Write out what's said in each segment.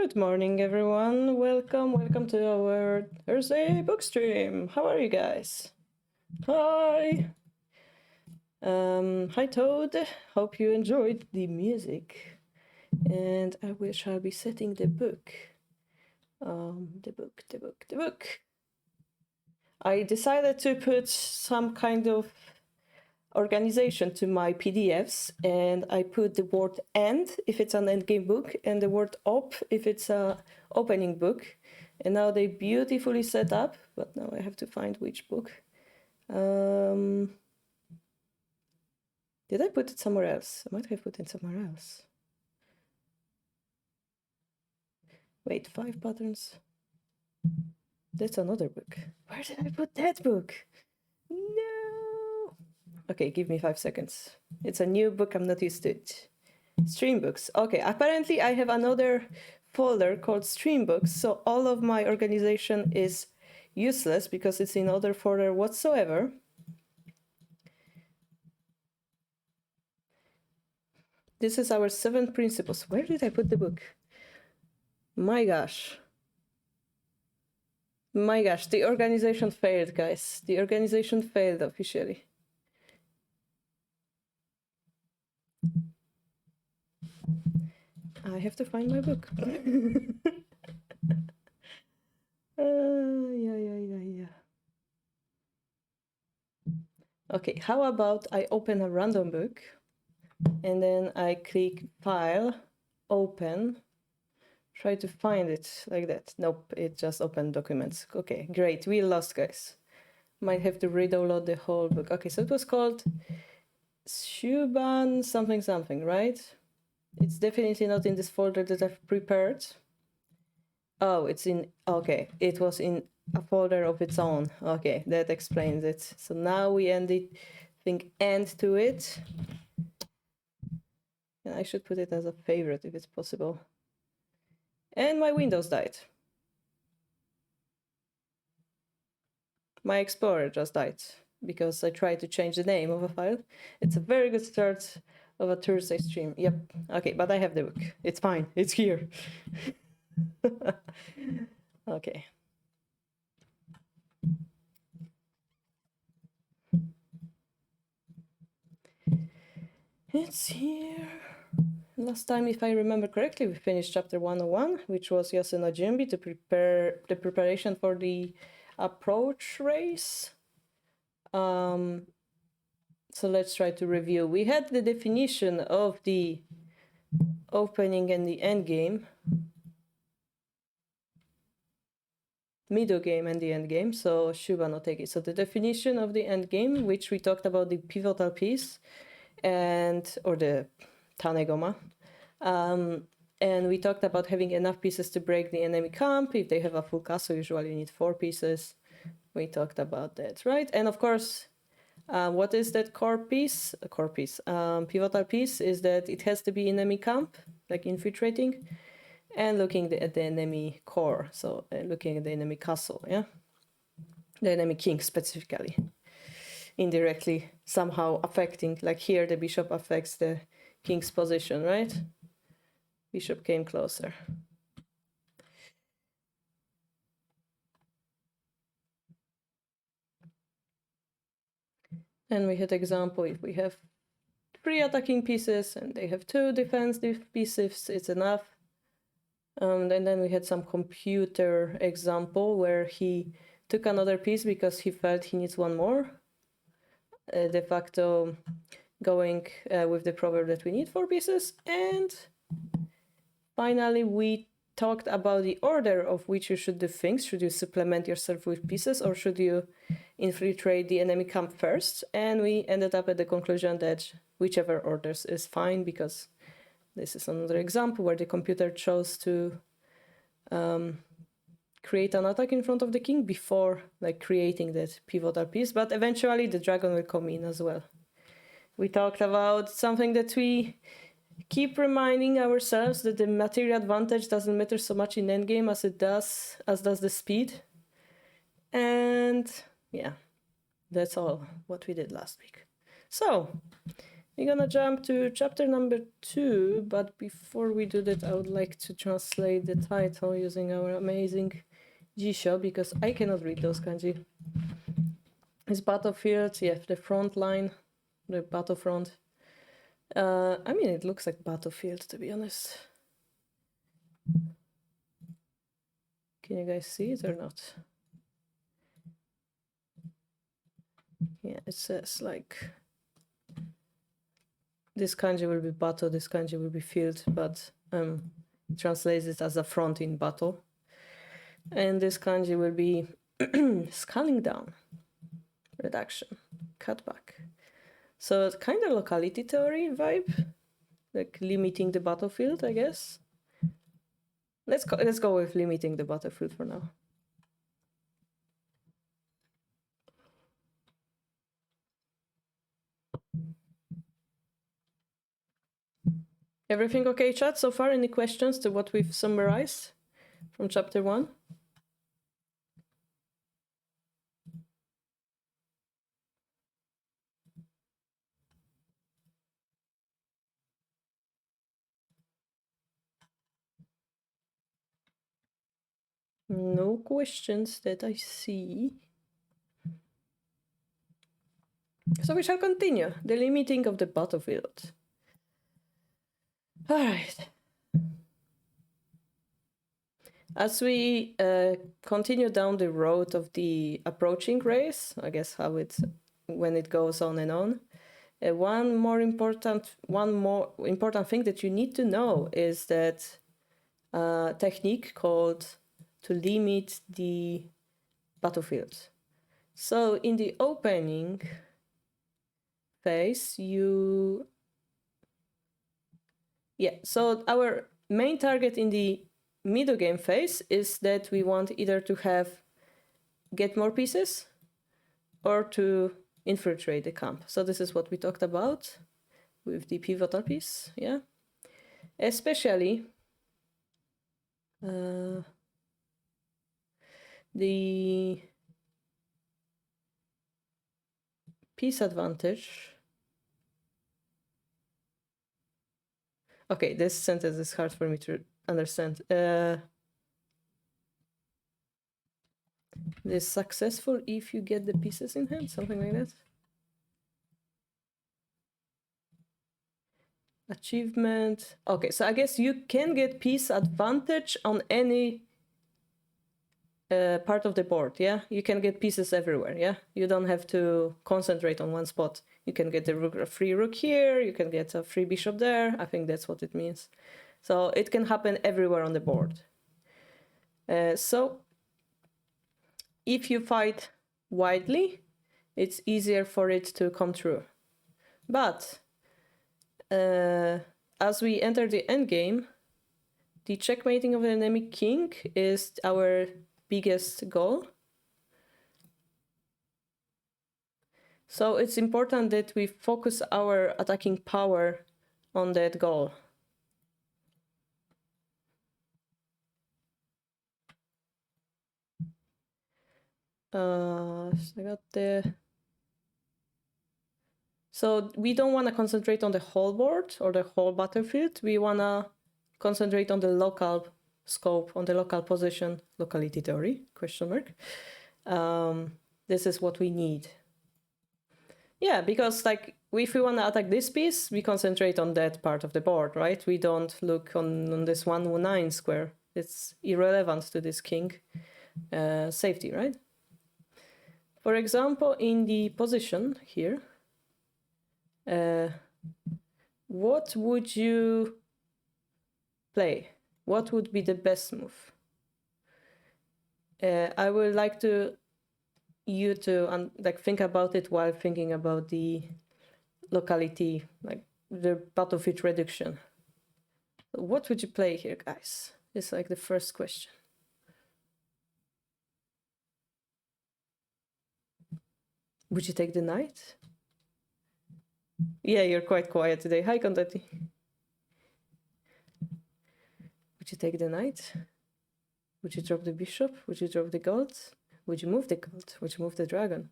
Good morning, everyone. Welcome to our Thursday book stream. How are you guys? Hi. Hi, Toad. Hope you enjoyed the music. And I shall be setting the book. The book. I decided to put some kind of organization to my PDFs, and I put the word end if it's an endgame book and the word op if it's a opening book. And now they beautifully set up, but now I have to find which book. Did I put it somewhere else? I might have put it somewhere else. Wait, 5 patterns. That's another book. Where did I put that book? No. Okay, give me 5 seconds. It's a new book, I'm not used to it. Stream books. Okay, apparently I have another folder called stream books, so all of my organization is useless because it's in other folder whatsoever. This is our 7 principles. Where did I put the book? My gosh. My gosh, the organization failed, guys. The organization failed officially. I have to find my book. Yeah. Okay, how about I open a random book and then I click File, Open, try to find it like that. Nope, it just opened documents. Okay, great, we lost, guys. Might have to re-download the whole book. Okay, so it was called Shuban something, right? It's definitely not in this folder that I've prepared. Oh, it's in, okay, it was in a folder of its own. Okay, that explains it. So now we end to it. And I should put it as a favorite if it's possible. And my Windows died. My Explorer just died because I tried to change the name of a file. It's a very good start of a Thursday stream. Yep. Okay, but I have the book. It's fine. It's here. Okay. It's here. Last time, if I remember correctly, we finished chapter 101, which was Yasuno Junbi to prepare the preparation for the approach race. So let's try to review. We had the definition of the opening and the end game, middle game and the end game. So Shuba no Teki. So the definition of the end game, which we talked about the pivotal piece or the Tanegoma. And we talked about having enough pieces to break the enemy camp. If they have a full castle, usually you need 4 pieces. We talked about that, right? And of course, what is that core piece? Pivotal piece is that it has to be enemy camp, like infiltrating, and looking at the enemy core. So looking at the enemy castle, yeah? The enemy king specifically. Indirectly somehow affecting, like here the bishop affects the king's position, right? Bishop came closer. And we had example, if we have 3 attacking pieces and they have 2 defensive pieces, it's enough. And then we had some computer example where he took another piece because he felt he needs 1 more. De facto going with the proverb that we need 4 pieces. And finally, we talked about the order of which you should do things. Should you supplement yourself with pieces or should you infiltrate the enemy camp first? And we ended up at the conclusion that whichever orders is fine, because this is another example where the computer chose to create an attack in front of the king before like creating that pivotal piece, but eventually the dragon will come in as well. We talked about something that we keep reminding ourselves, that the material advantage doesn't matter so much in endgame as does the speed. And yeah, that's all what we did last week. So We're gonna jump to chapter number 2, but before we do that, I would like to translate the title using our amazing Jisho, because I cannot read those kanji. It's battlefield, yeah, the front line, the battlefront. I mean, it looks like battlefield, to be honest. Can you guys see it or not? Yeah, it says like this kanji will be battle, this kanji will be field, but it translates it as a front in battle. And this kanji will be scaling down, reduction, cutback. So it's kind of locality theory vibe, like limiting the battlefield, I guess. Let's go with limiting the battlefield for now. Everything okay, chat, so far? Any questions to what we've summarized from chapter 1? No questions that I see. So we shall continue. The limiting of the battlefield. All right. As we continue down the road of the approaching race, I guess when it goes on and on, one more important thing that you need to know is that technique called to limit the battlefield. So in the opening phase, so our main target in the middle game phase is that we want either to get more pieces or to infiltrate the camp. So this is what we talked about with the pivotal piece, yeah. Especially the piece advantage. Okay, this sentence is hard for me to understand. This successful if you get the pieces in hand, something like that. Achievement. Okay, so I guess you can get piece advantage on any part of the board, yeah? You can get pieces everywhere, yeah? You don't have to concentrate on one spot. You can get a free rook here, you can get a free bishop there. I think that's what it means. So it can happen everywhere on the board. So if you fight widely, it's easier for it to come true. But as we enter the endgame, the checkmating of the enemy king is our biggest goal. So it's important that we focus our attacking power on that goal. I got the... So we don't want to concentrate on the whole board or the whole battlefield. We want to concentrate on the local scope, on the local position, locality theory, question mark. This is what we need. Yeah, because like if we want to attack this piece, we concentrate on that part of the board, right? We don't look on this 1-9 square. It's irrelevant to this king safety, right? For example, in the position here, what would you play? What would be the best move? I would like you to think about it while thinking about the locality, like the battlefield reduction. What would you play here, guys? It's like the first question. Would you take the knight? Yeah, you're quite quiet today. Hi, Contati. Would you take the knight? Would you drop the bishop? Would you drop the gold? Would you move the gold? Would you move the dragon?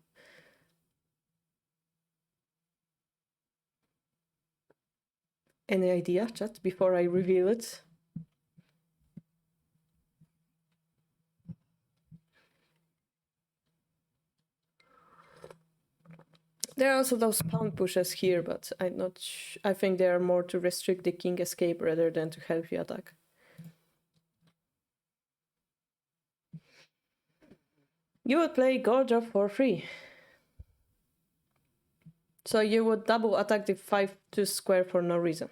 Any idea, chat, before I reveal it? There are also those pound pushes here, but I'm not. I think they are more to restrict the king escape rather than to help you attack. You would play gold drop for free. So you would double attack the 5-2 square for no reason.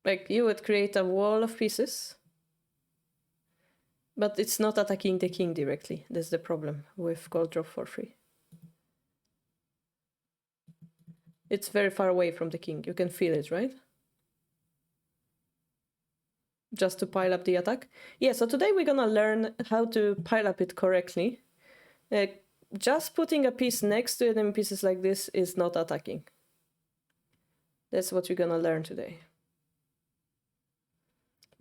Like, you would create a wall of pieces, but it's not attacking the king directly. That's the problem with gold drop for free. It's very far away from the king. You can feel it, right? Just to pile up the attack. Yeah, so today we're gonna learn how to pile up it correctly. Just putting a piece next to enemy pieces like this is not attacking. That's what we're gonna learn today.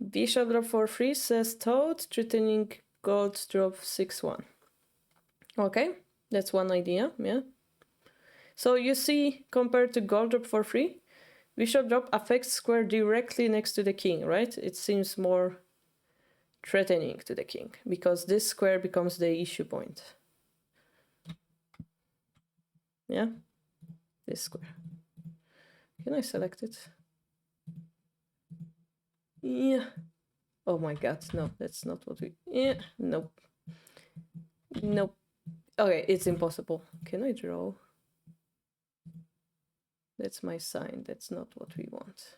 Bishop drop for free, says Toad, threatening gold drop 6-1. Okay, that's one idea, yeah. So you see, compared to gold drop for free, bishop drop affects square directly next to the king, right? It seems more threatening to the king, because this square becomes the issue point. Yeah, this square. Can I select it? Yeah. Oh my god, no, that's not what we... Yeah, nope. Nope. Okay, it's impossible. Can I draw? That's my sign. That's not what we want.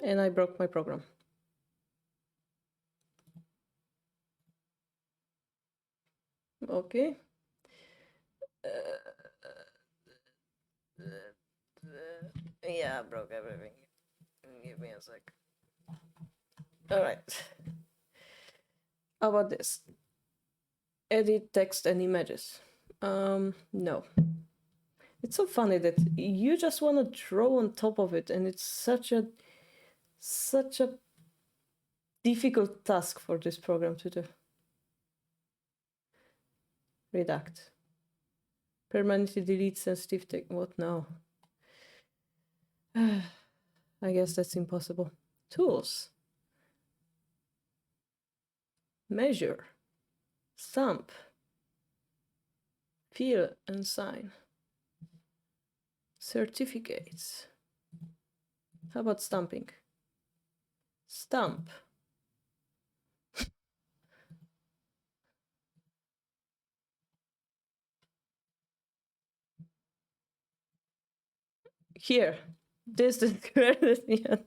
And I broke my program. Okay. Yeah, I broke everything. Give me a sec. All right. How about this? Edit text and images. No. It's so funny that you just want to draw on top of it, and it's such a difficult task for this program to do. Redact. Permanently delete sensitive text. What now? I guess that's impossible. Tools. Measure. Stamp. Fill and sign. Certificates. How about stamping? Stamp. Here. This is the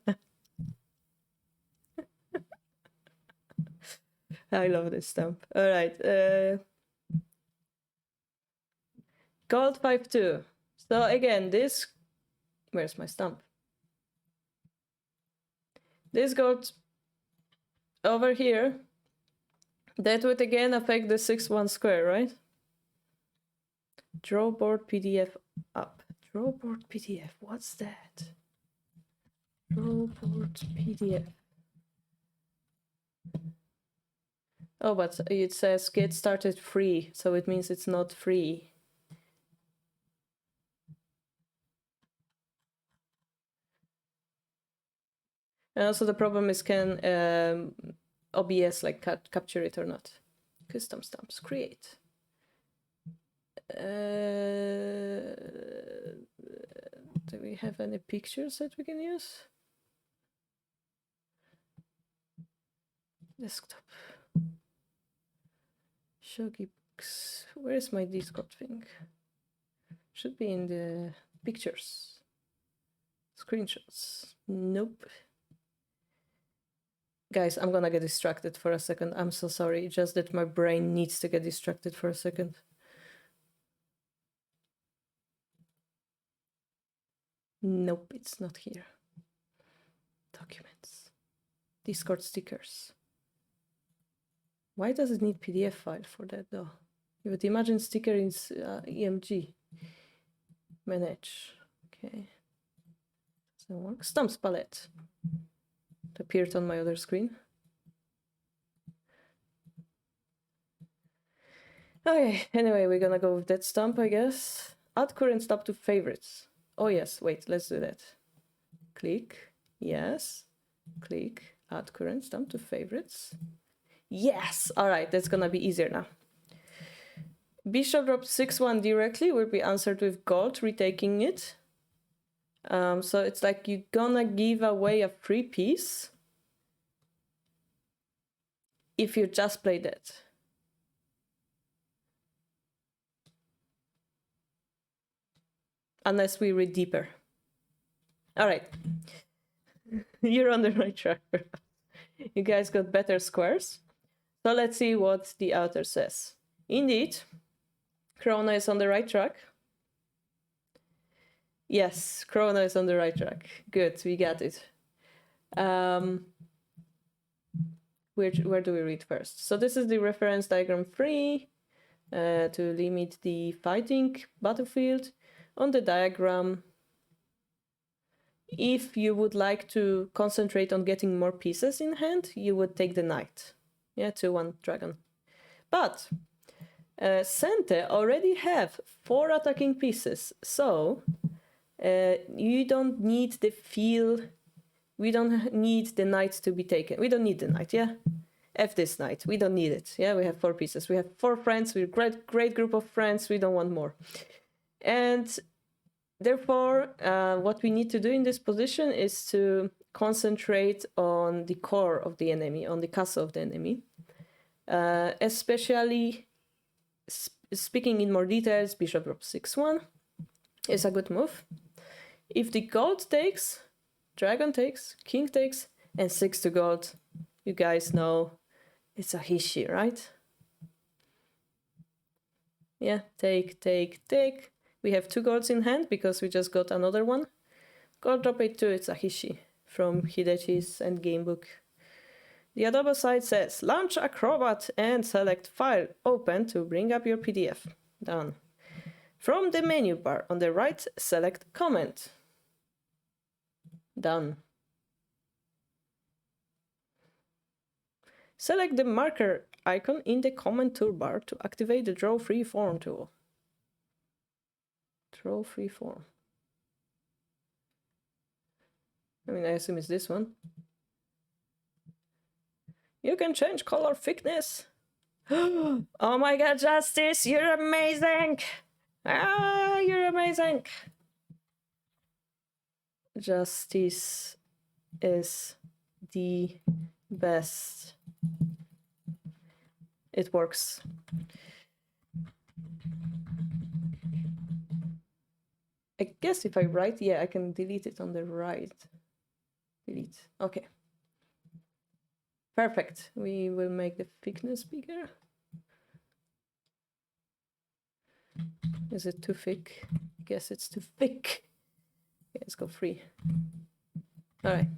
I love this stamp. All right. Gold 5-2. So again, this... Where's my stamp? This gold over here. That would again affect the 6-1 square, right? Draw board PDF up. Draw board PDF. What's that? Draw board PDF. Oh, but it says get started free, so it means it's not free. And also the problem is, can OBS like capture it or not? Custom stamps, create. Do we have any pictures that we can use? Desktop. Shogi books. Where's my Discord thing? Should be in the pictures. Screenshots. Nope. Guys, I'm gonna get distracted for a second. I'm so sorry. Just that my brain needs to get distracted for a second. Nope, it's not here. Documents. Discord stickers. Why does it need PDF file for that though? You would imagine sticker is EMG. Manage. Okay. Doesn't work. Stamps palette. It appeared on my other screen. Okay, anyway, we're gonna go with that stump, I guess. Add current stump to favorites. Oh yes, wait, let's do that. Click, yes. Click, add current stump to favorites. Yes! Alright, that's gonna be easier now. Bishop drop 6-1 directly will be answered with gold, retaking it. So it's like you're gonna give away a free piece if you just play that. Unless we read deeper. Alright. You're on the right track. You guys got better squares. So let's see what the author says. Indeed, Karolina is on the right track. Yes, Karolina is on the right track. Good, we got it. Where do we read first? So this is the reference diagram 3 to limit the fighting battlefield. On the diagram, if you would like to concentrate on getting more pieces in hand, you would take the knight. Yeah, 2-1 dragon. But Sente already have 4 attacking pieces, so you don't need the field. We don't need the knight to be taken. We don't need the knight, yeah? F this knight. We don't need it. Yeah, we have 4 pieces. We have 4 friends. We're a great group of friends. We don't want more. And therefore, what we need to do in this position is to concentrate on the core of the enemy, on the castle of the enemy. Especially, speaking in more details, bishop drop 6-1 is a good move. If the gold takes, dragon takes, king takes, and 6 to gold, you guys know it's a hishi, right? Yeah, take. We have 2 golds in hand because we just got another one. Gold drop 8-2, it's a hishi from Hidechi's Endgame book. The Adobe side says, launch Acrobat and select File, Open to bring up your PDF. Done. From the menu bar on the right, select Comment. Done. Select the marker icon in the comment toolbar to activate the Draw Freeform tool. Draw Freeform. I mean, I assume it's this one. You can change color thickness. Oh my god, Justice, you're amazing! Ah, you're amazing! Justice is the best. It works. I guess if I write, yeah, I can delete it on the right. Delete. Okay. Perfect. We will make the thickness bigger. Is it too thick? I guess it's too thick. Okay, let's go 3. All right.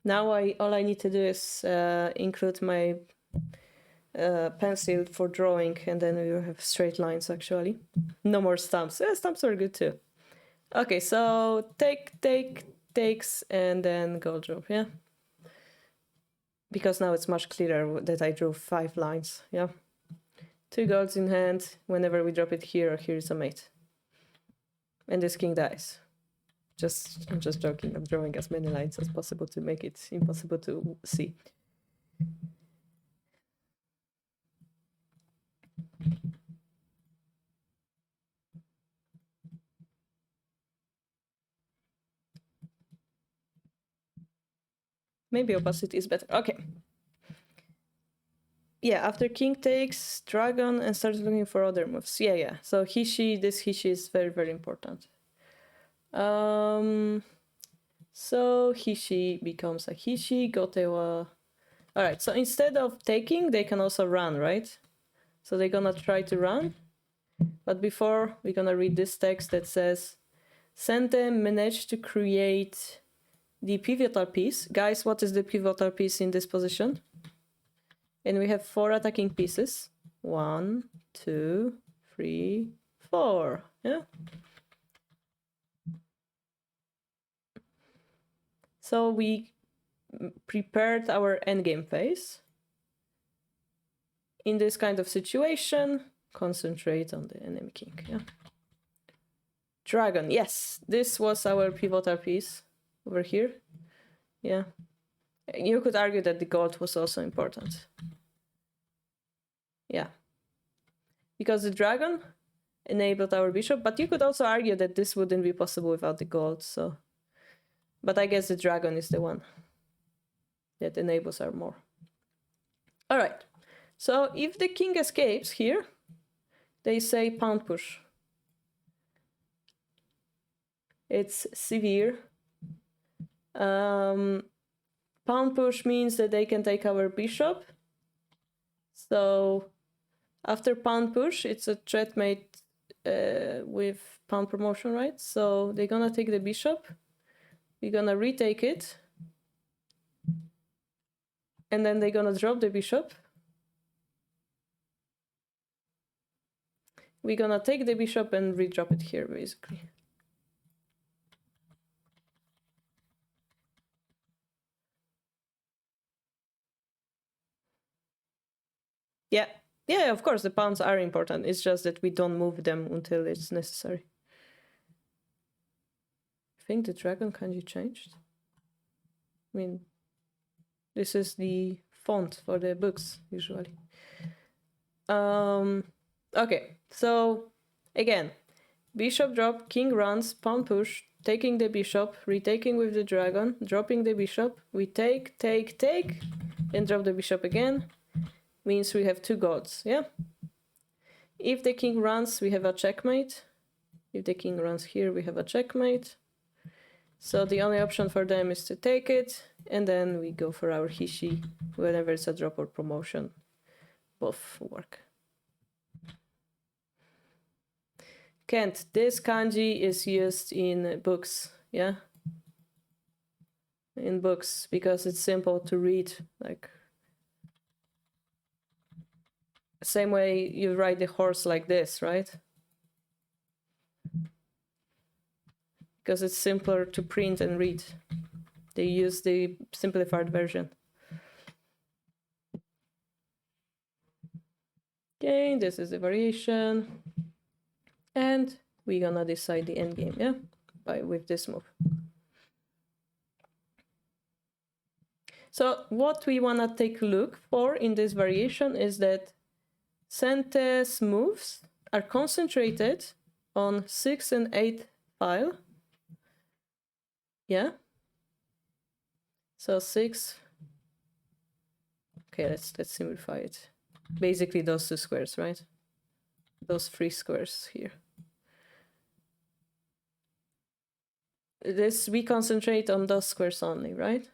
Now all I need to do is include my pencil for drawing, and then we will have straight lines, actually. No more stumps. Yeah, stumps are good too. Okay, so takes, and then gold drop, yeah? Because now it's much clearer that I drew 5 lines, yeah? 2 golds in hand. Whenever we drop it here is a mate. And this king dies. I'm just joking. I'm drawing as many lines as possible to make it impossible to see. Maybe opacity is better. Okay. Yeah, after king takes dragon and starts looking for other moves. Yeah. So hishi, this hishi is very, very important. So hishi becomes a hishi, gotewa. Alright, so instead of taking, they can also run, right? So they're gonna try to run. But before, we're gonna read this text that says, Sente managed to create the pivotal piece. Guys, what is the pivotal piece in this position? And we have 4 attacking pieces. 1, 2, 3, 4. Yeah. So we prepared our endgame phase in this kind of situation, concentrate on the enemy king. Yeah. Dragon, yes, this was our pivotal piece over here. Yeah. You could argue that the gold was also important. Yeah. Because the dragon enabled our bishop, but you could also argue that this wouldn't be possible without the gold, so. But I guess the dragon is the one that enables our more. All right. So if the king escapes here, they say pound push. It's severe. Pound push means that they can take our bishop. So after pound push, it's a threat made with pawn promotion, right? So they're gonna take the bishop. We're gonna retake it. And then they're gonna drop the bishop. We're gonna take the bishop and redrop it here, basically. Yeah. Yeah, of course, the pawns are important. It's just that we don't move them until it's necessary. I think the dragon kanji changed. I mean, this is the font for the books, usually. Okay, so again, bishop drop, king runs, pawn push, taking the bishop, retaking with the dragon, dropping the bishop, we take, and drop the bishop again. Means we have 2 golds, yeah? If the king runs, we have a checkmate. If the king runs here, we have a checkmate. So the only option for them is to take it, and then we go for our hishi whenever it's a drop or promotion. Both work. Kent, this kanji is used in books, yeah? In books, because it's simple to read, like same way you write the horse like this, right? Because it's simpler to print and read. They use the simplified version. Okay, this is the variation. And we're gonna decide the endgame, yeah? With this move. So what we wanna take a look for in this variation is that Sente's moves are concentrated on 6 and 8 file. Yeah. So 6. Okay, let's simplify it. Basically those 2 squares, right? Those 3 squares here. This we concentrate on those squares only, right?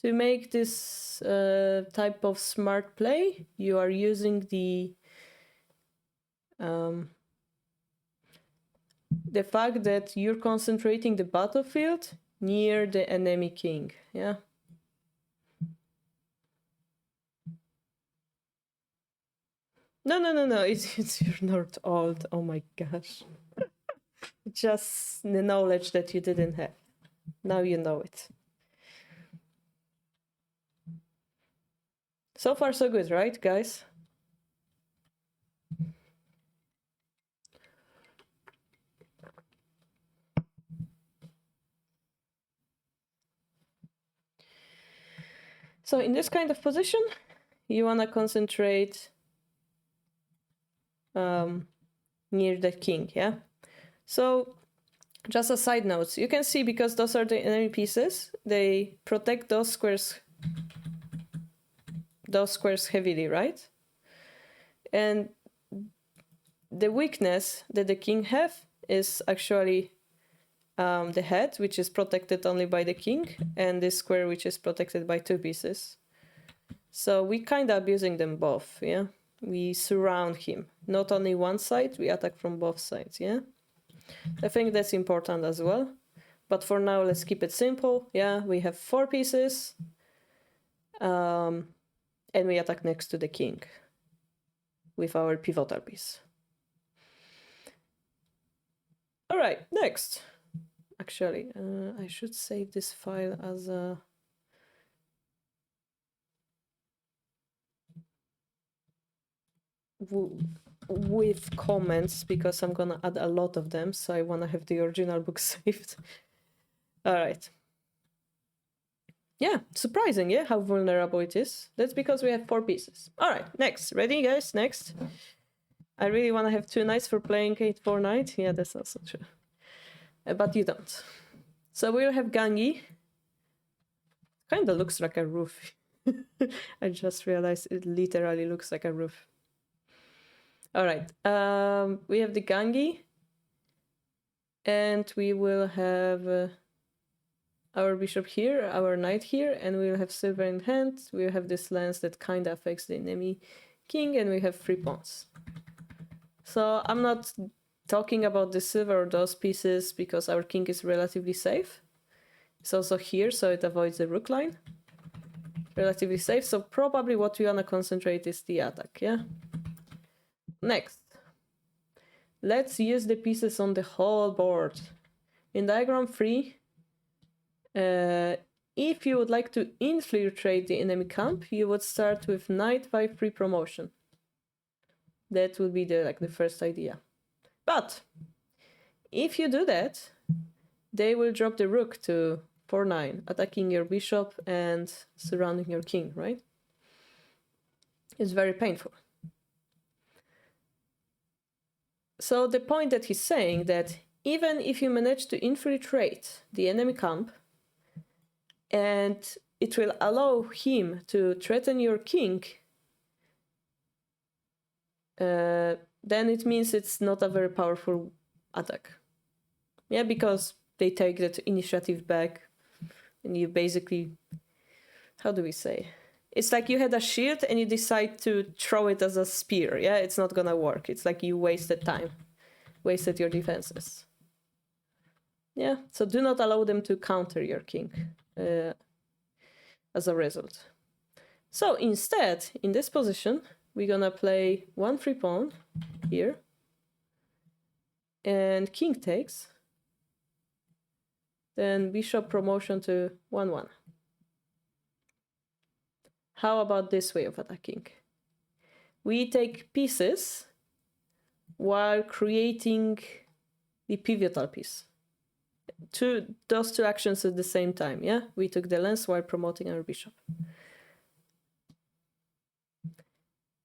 To make this type of smart play, you are using the fact that you're concentrating the battlefield near the enemy king, yeah? No, it's you're not old, oh my gosh. Just the knowledge that you didn't have. Now you know it. So far so good, right, guys? So in this kind of position, you want to concentrate near the king, yeah? So just a side note, you can see because those are the enemy pieces, they protect those squares heavily, right? And the weakness that the king have is actually the head, which is protected only by the king, and this square, which is protected by 2 pieces. So we kind of abusing them both, yeah? We surround him. Not only one side, we attack from both sides, yeah? I think that's important as well. But for now, let's keep it simple. Yeah, we have 4 pieces. And we attack next to the king with our pivotal piece. All right, next. Actually, I should save this file as a with comments because I'm gonna add a lot of them, so I wanna have the original book saved. All right. Yeah, surprising, yeah, how vulnerable it is. That's because we have 4 pieces. All right, next. Ready, guys? Next. I really want to have 2 knights for playing 8-4 knight. Yeah, that's also true. But you don't. So we'll have Gangi. Kind of looks like a roof. I just realized it literally looks like a roof. All right. We have the Gangi. And we will have our bishop here, our knight here, and we'll have silver in hand. We'll have this lance that kind of affects the enemy king, and we have 3 pawns. So I'm not talking about the silver or those pieces because our king is relatively safe. It's also here, so it avoids the rook line. Relatively safe, so probably what we want to concentrate is the attack, yeah? Next. Let's use the pieces on the whole board. In diagram 3, if you would like to infiltrate the enemy camp, you would start with knight 5-3 promotion. That would be the first idea. But if you do that, they will drop the rook to 4-9, attacking your bishop and surrounding your king, right? It's very painful. So the point that he's saying that even if you manage to infiltrate the enemy camp, and it will allow him to threaten your king, then it means it's not a very powerful attack. Yeah, because they take that initiative back, and you basically, how do we say? It's like you had a shield and you decide to throw it as a spear. Yeah, it's not gonna work. It's like you wasted time, wasted your defenses. Yeah, so do not allow them to counter your king as a result. So instead, in this position, we're gonna play 1 free pawn here, and king takes, then bishop promotion to 1-1. How about this way of attacking? We take pieces while creating the pivotal piece. Those two actions at the same time, yeah? We took the lance while promoting our bishop.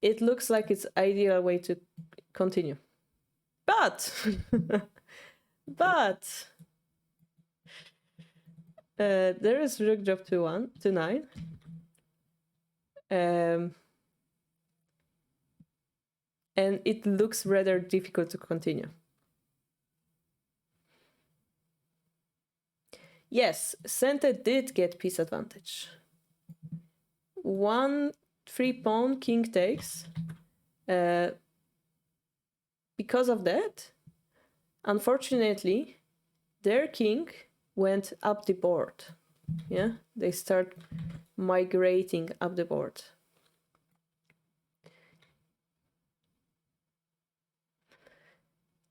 It looks like it's ideal way to continue. But, there is rook drop to 9. And it looks rather difficult to continue. Yes, Sente did get piece advantage. 1 free pawn, king takes. Because of that, unfortunately, their king went up the board. Yeah, they start migrating up the board.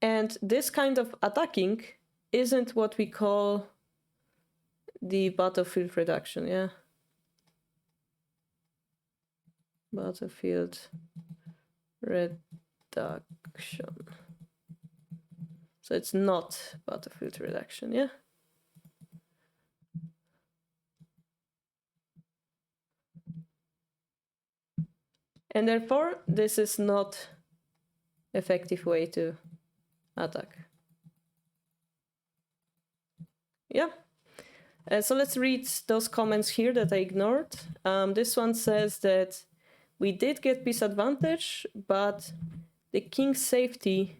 And this kind of attacking isn't what we call the battlefield reduction, yeah? Battlefield reduction. So it's not battlefield reduction, yeah? And therefore, this is not effective way to attack. Yeah. So let's read those comments here that I ignored. This one says that we did get piece advantage, but the king's safety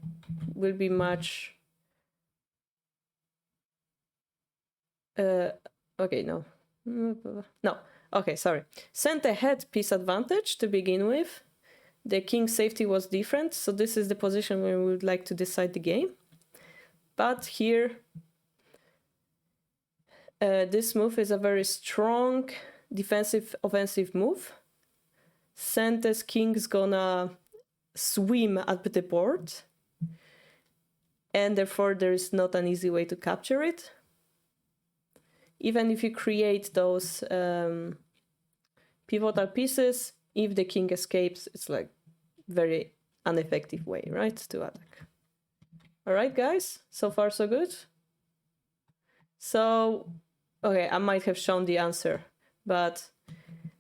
will be much... okay, no. No, okay, sorry. Sente had piece advantage to begin with. The king's safety was different, so this is the position where we would like to decide the game. But here, this move is a very strong defensive offensive move. Sente's king's gonna swim at the board, and therefore there is not an easy way to capture it. Even if you create those pivotal pieces, if the king escapes, it's like very an effective way, right, to attack. All right, guys, so far so good. So, okay, I might have shown the answer, but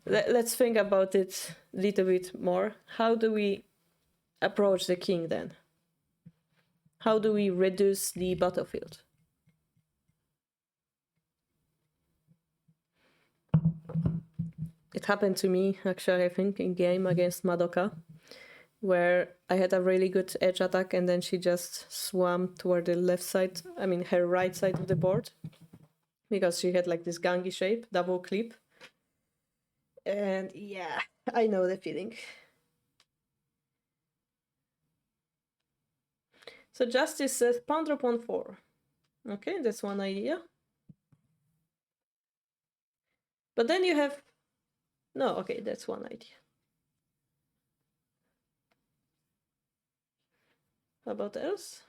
let's think about it a little bit more. How do we approach the king then? How do we reduce the battlefield? It happened to me, actually, I think, in game against Madoka, where I had a really good edge attack and then she just swam toward the left side, I mean her right side of the board, because she had like this gangi shape, double clip. And yeah, I know the feeling. So Justice says pawn drop 1-4. Okay, that's one idea. But then you have... No, okay, that's one idea. How about else?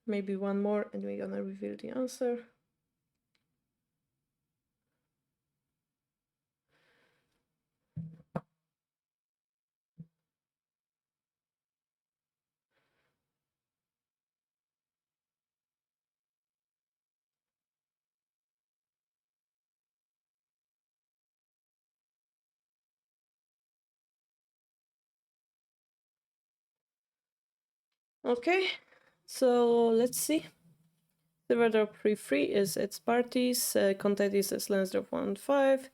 Maybe one more and we're gonna reveal the answer. Okay, so let's see. Silver drop 3-3 is its parties. Content is as lance drop 1-5.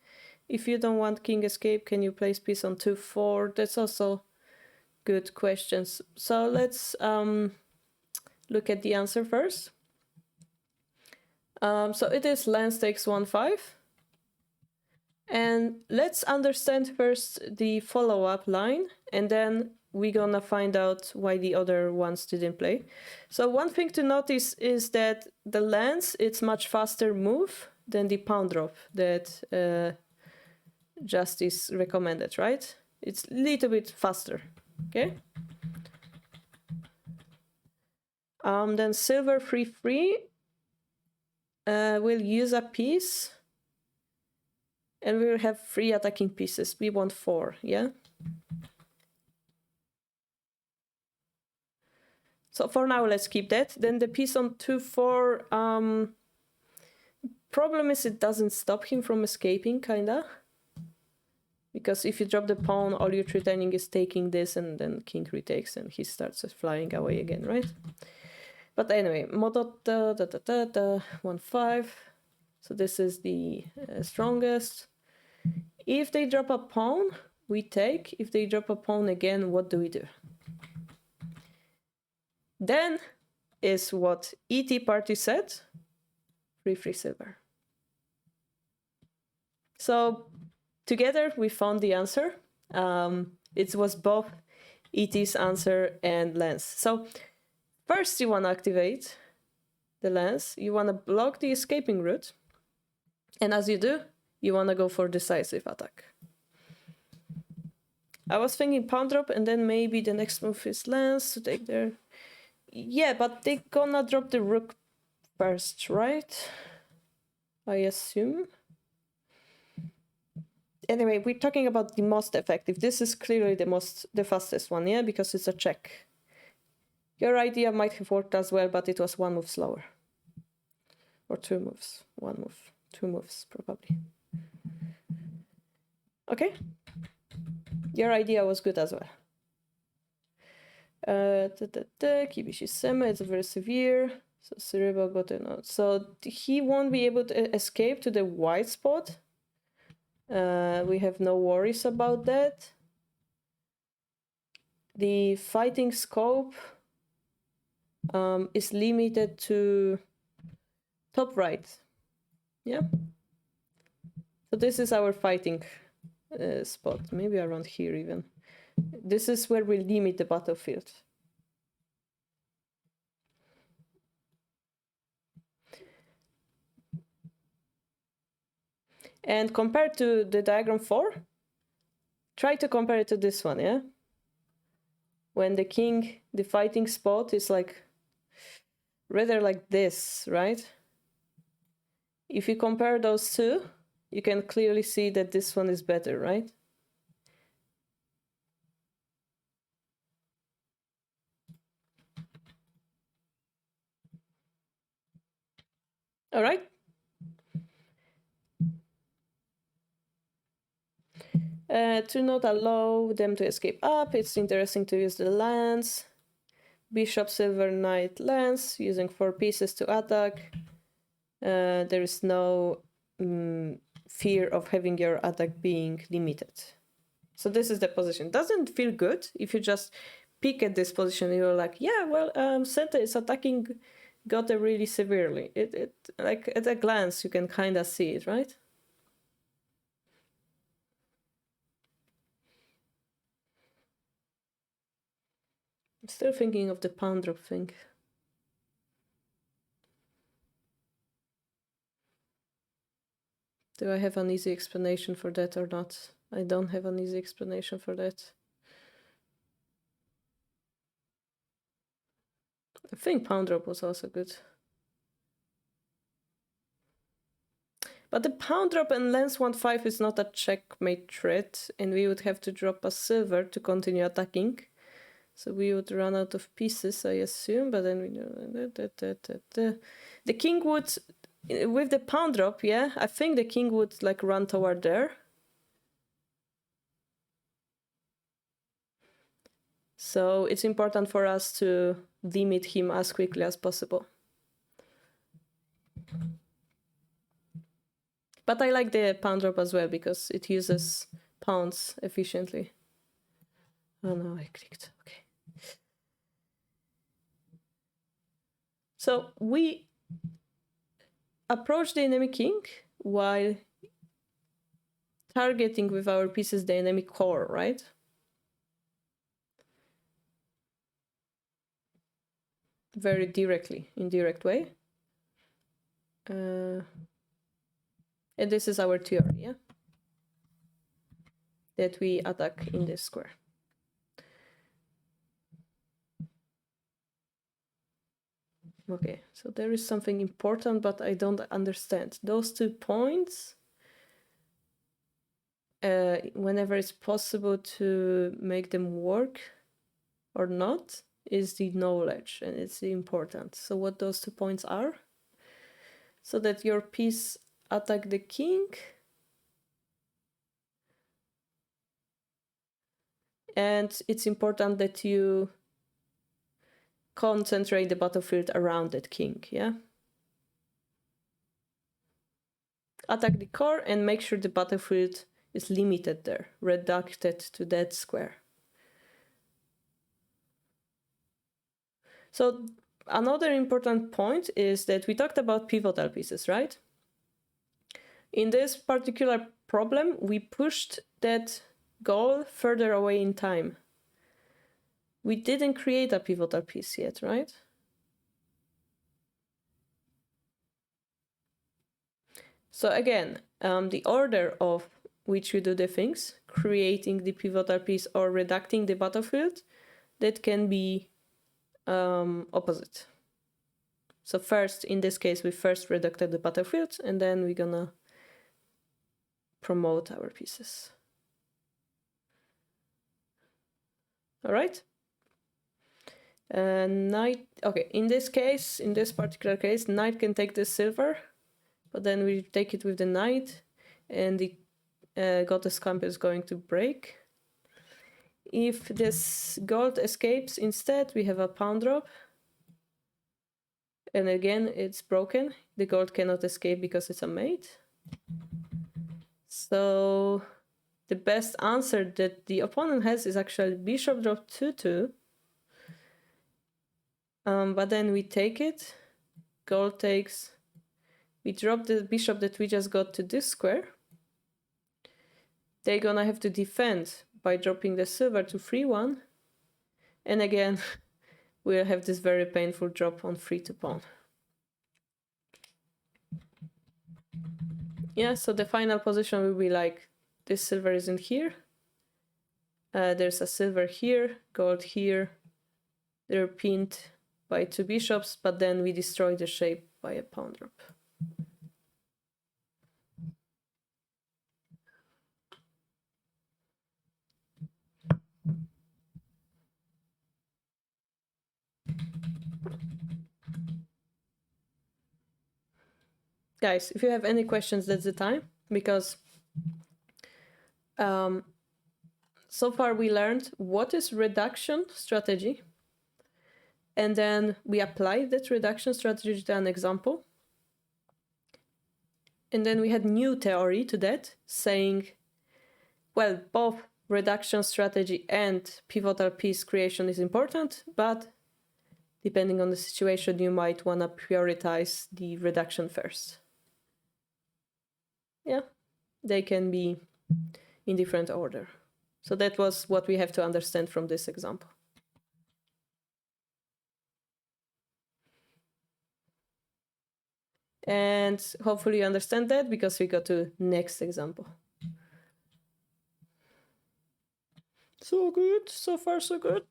If you don't want king escape, can you place piece on 2-4? That's also good questions. So let's look at the answer first. So it is lance takes 1-5. And let's understand first the follow-up line, and then we're gonna find out why the other ones didn't play. So one thing to notice is that the lance, it's much faster move than the pawn drop that Justice recommended, right? It's a little bit faster, okay? Then silver 3-3 will use a piece, and we'll have 3 attacking pieces. We want 4, yeah? So for now, let's keep that. Then the piece on 2-4, problem is it doesn't stop him from escaping, kinda. Because if you drop the pawn, all you're threatening is taking this, and then king retakes, and he starts flying away again, right? But anyway, Modota, 1-5. So this is the strongest. If they drop a pawn, we take. If they drop a pawn again, what do we do? Then is what ET party said, 3-3 silver. So together we found the answer. It was both ET's answer and lance. So first you want to activate the lance. You want to block the escaping route. And as you do, you want to go for decisive attack. I was thinking pawn drop, and then maybe the next move is lance to take their... Yeah, but they're gonna drop the rook first, right? I assume. Anyway, we're talking about the most effective. This is clearly the fastest one, yeah, because it's a check. Your idea might have worked as well, but it was 1 move slower. Or 2 moves. 1 move. 2 moves, probably. Okay. Your idea was good as well. Kibishi Sema, it's very severe. So Cerebral got a note. So he won't be able to escape to the white spot. We have no worries about that. The fighting scope is limited to top right. Yeah. So this is our fighting spot. Maybe around here even. This is where we limit the battlefield. And compared to the diagram 4, try to compare it to this one, yeah? when the king, the fighting spot is like rather like this, right? If you compare those two, you can clearly see that this one is better, right? All right. To not allow them to escape up, it's interesting to use the lance. Bishop, silver, knight, lance, using 4 pieces to attack. There is no fear of having your attack being limited. So this is the position. Doesn't feel good if you just peek at this position. You're like, yeah, well, center is attacking Gotha really severely. It like at a glance you can kind of see it, right? I'm still thinking of the pawn drop thing. Do I have an easy explanation for that or not? I don't have an easy explanation for that. I think pawn drop was also good. But the pawn drop and lance 1-5 is not a checkmate threat, and we would have to drop a silver to continue attacking. So we would run out of pieces, I assume, but then we the king would, with the pawn drop, yeah, I think the king would like run toward there. So it's important for us to limit him as quickly as possible. But I like the pawn drop as well because it uses pawns efficiently. Oh no, I clicked. Okay. So we approach the enemy king while targeting with our pieces the enemy core, right? Very directly, indirect way. And this is our theory, yeah? That we attack in this square. Okay, so there is something important, but I don't understand. Those 2 points, whenever it's possible to make them work or not, is the knowledge, and it's important. So what those 2 points are? So that your piece attack the king, and it's important that you concentrate the battlefield around that king, yeah? Attack the core and make sure the battlefield is limited there, reduced to that square. So another important point is that we talked about pivotal pieces, right? In this particular problem, we pushed that goal further away in time. We didn't create a pivotal piece yet, right? So again, the order of which you do the things, creating the pivotal piece or reducting the battlefield, that can be opposite. So first, in this case, we first reducted the battlefield, and then we're gonna promote our pieces. All right. Knight, okay, in this case, in this particular case, knight can take the silver, but then we take it with the knight, and the goddess camp is going to break. If this gold escapes instead, we have a pawn drop. And again, it's broken. The gold cannot escape because it's a mate. So the best answer that the opponent has is actually bishop drop 2-2. But then we take it. Gold takes. We drop the bishop that we just got to this square. They're gonna have to defend by dropping the silver to 3-1. And again, we'll have this very painful drop on 3-2 pawn. Yeah, so the final position will be like, this silver isn't here. There's a silver here, gold here. They're pinned by 2 bishops, but then we destroy the shape by a pawn drop. Guys, if you have any questions, that's the time, because so far we learned what is reduction strategy, and then we apply that reduction strategy to an example. And then we had new theory to that, saying, well, both reduction strategy and pivotal piece creation is important, but depending on the situation, you might want to prioritize the reduction first. Yeah, they can be in different order. So that was what we have to understand from this example. And hopefully you understand that, because we go to next example. So good, so far so good.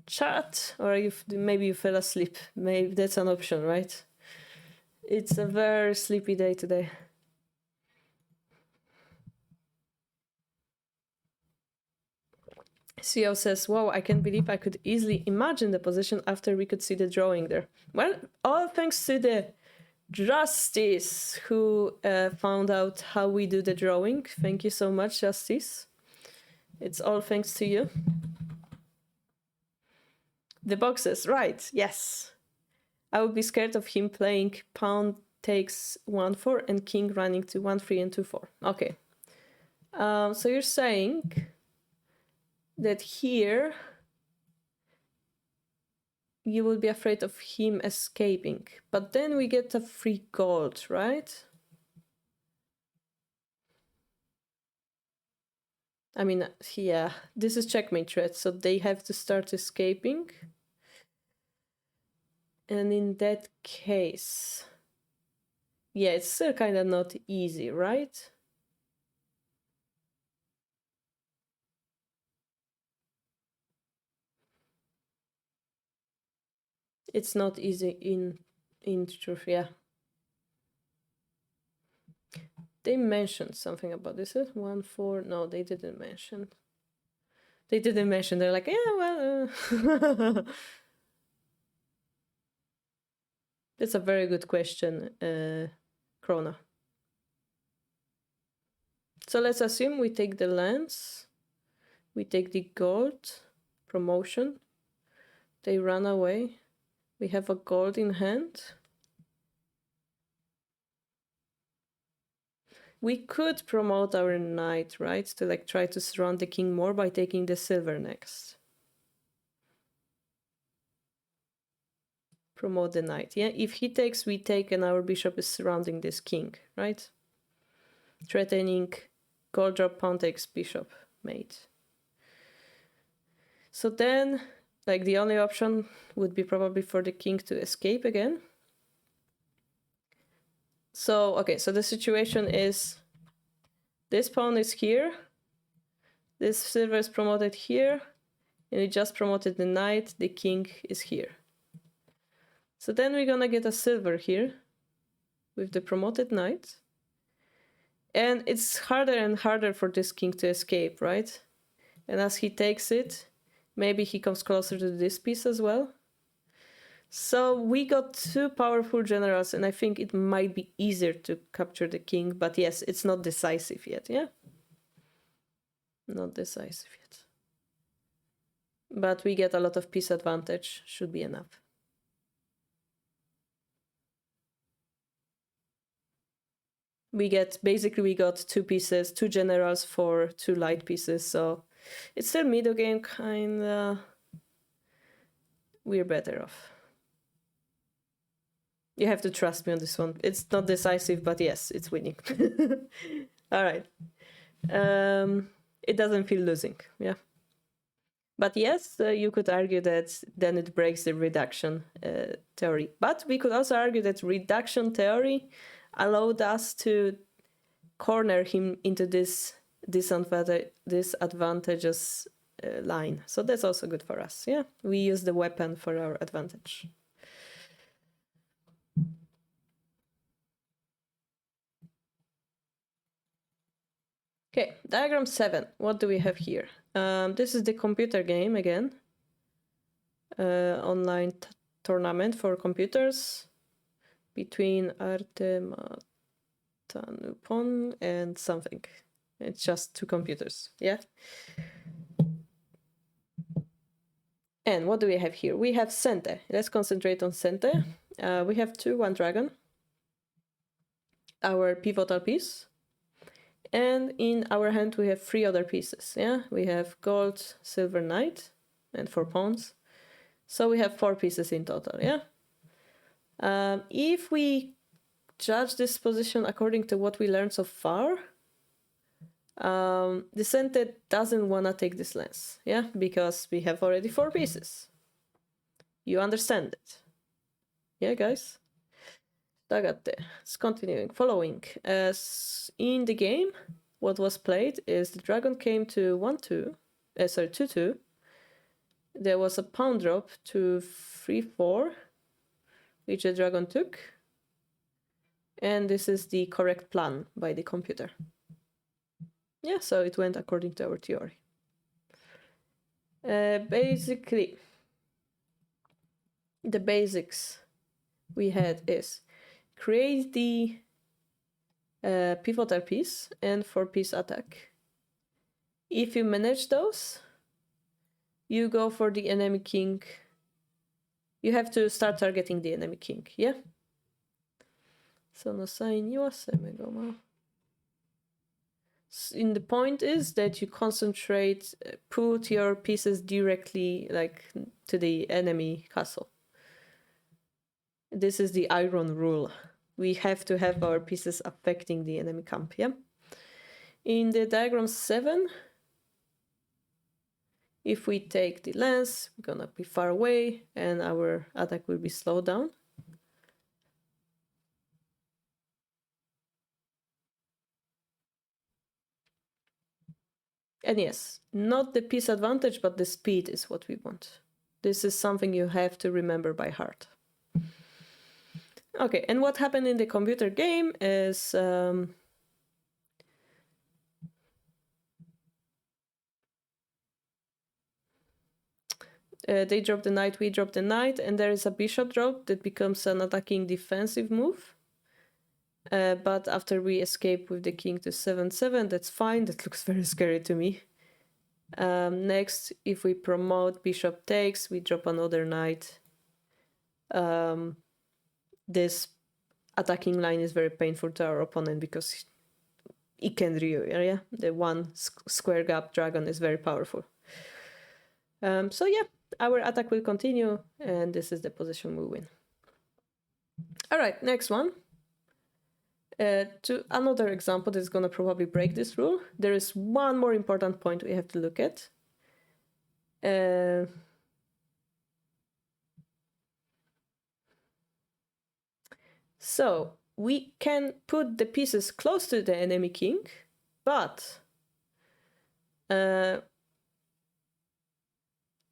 Chat, or maybe you fell asleep. Maybe that's an option, right? It's a very sleepy day today. CEO says, wow, I can't believe I could easily imagine the position after we could see the drawing there. Well, all thanks to the Justice who found out how we do the drawing. Thank you so much, Justice. It's all thanks to you. The boxes, right, yes. I would be scared of him playing pawn takes 1-4 and king running to 1-3 and 2-4. Okay. So you're saying that here you would be afraid of him escaping, but then we get a free gold, right? I mean, yeah, this is checkmate threat, so they have to start escaping. And in that case, yeah, it's still kind of not easy, right? It's not easy in truth, yeah. They mentioned something about this. 1-4. No, they didn't mention. They didn't mention. They're like, yeah, well. That's a very good question, Krona. So let's assume we take the lance, we take the gold promotion, they run away, we have a gold in hand. We could promote our knight, right? To like try to surround the king more by taking the silver next. Promote the knight. Yeah, if he takes, we take, and our bishop is surrounding this king, right? Threatening gold drop, pawn takes, bishop, mate. So then, like, the only option would be probably for the king to escape again. So, okay, so the situation is this pawn is here, this silver is promoted here, and we just promoted the knight, the king is here. So then we're gonna get a silver here with the promoted knight. And it's harder and harder for this king to escape, right? And as he takes it, maybe he comes closer to this piece as well. So we got 2 powerful generals, and I think it might be easier to capture the king. But yes, it's not decisive yet, yeah? Not decisive yet. But we get a lot of piece advantage, should be enough. We got 2 pieces, 2 generals for 2 light pieces, so it's still middle game, kinda. We're better off. You have to trust me on this one. It's not decisive, but yes, it's winning. All right. It doesn't feel losing, yeah. But yes, you could argue that then it breaks the reduction theory. But we could also argue that reduction theory allowed us to corner him into this disadvantages line. So that's also good for us. Yeah, we use the weapon for our advantage. Okay, diagram 7. What do we have here? This is the computer game again. Online tournament for computers between Artematanupon and something. It's just 2 computers, yeah? And what do we have here? We have Sente. Let's concentrate on Sente. We have 2-1 dragon, our pivotal piece. And in our hand, we have 3 other pieces, yeah? We have gold, silver, knight, and 4 pawns. So we have 4 pieces in total, yeah? If we judge this position according to what we learned so far, the Sente doesn't want to take this lance, yeah? Because we have already 4 pieces. You understand it? Yeah, guys? Dagate. It's continuing. Following. As in the game, what was played is the dragon came to 2-2. There was a pawn drop to 3-4, which the dragon took. And this is the correct plan by the computer. Yeah, so it went according to our theory. Basically, the basics we had is create the pivotal piece and 4-piece attack. If you manage those, you go for the enemy king. You have to start targeting the enemy king, yeah? So no sign you in the point is that you concentrate, put your pieces directly like to the enemy castle. This is the iron rule. We have to have our pieces affecting the enemy camp, yeah? In the diagram 7, if we take the lance, we're gonna be far away and our attack will be slowed down. And yes, not the piece advantage, but the speed is what we want. This is something you have to remember by heart. Okay, and what happened in the computer game is they drop the knight, we drop the knight, and there is a bishop drop that becomes an attacking defensive move. But after we escape with the king to 7-7, that's fine. That looks very scary to me. Next, if we promote bishop takes, we drop another knight. This attacking line is very painful to our opponent because he can Ryu, yeah? The one square gap dragon is very powerful. So yeah, our attack will continue, and this is the position we win. All right, next one. To another example that's going to probably break this rule, there is one more important point we have to look at. So we can put the pieces close to the enemy king, but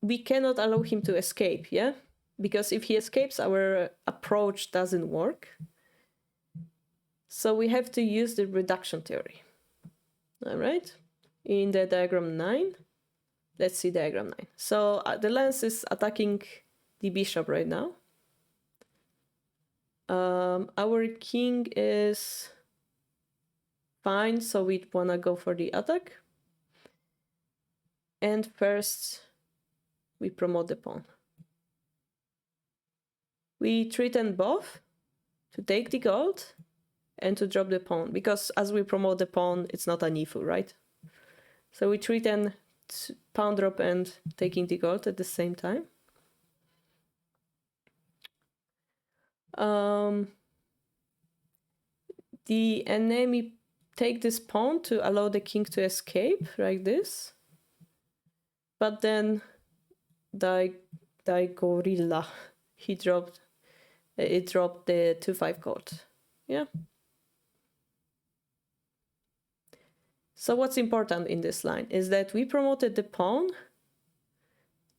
we cannot allow him to escape, yeah? Because if he escapes, our approach doesn't work. So we have to use the reduction theory. All right? In the diagram 9, let's see diagram 9. So the lance is attacking the bishop right now. Our king is fine, so we want to go for the attack. And first, we promote the pawn. We threaten both to take the gold and to drop the pawn, because as we promote the pawn, it's not an ifu, right? So we threaten pawn drop and taking the gold at the same time. The enemy take this pawn to allow the king to escape, like this. But then Gorilla, it dropped the 2-5 gold. Yeah. So what's important in this line is that we promoted the pawn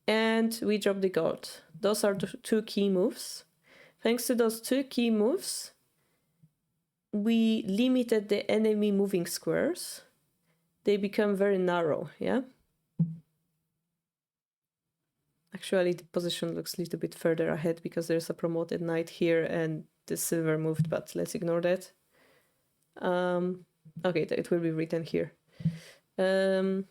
and we dropped the gold. Those are the two key moves. Thanks to those two key moves, we limited the enemy moving squares. They become very narrow, yeah? Actually, the position looks a little bit further ahead because there's a promoted knight here and the silver moved, but let's ignore that. Okay, it will be written here. So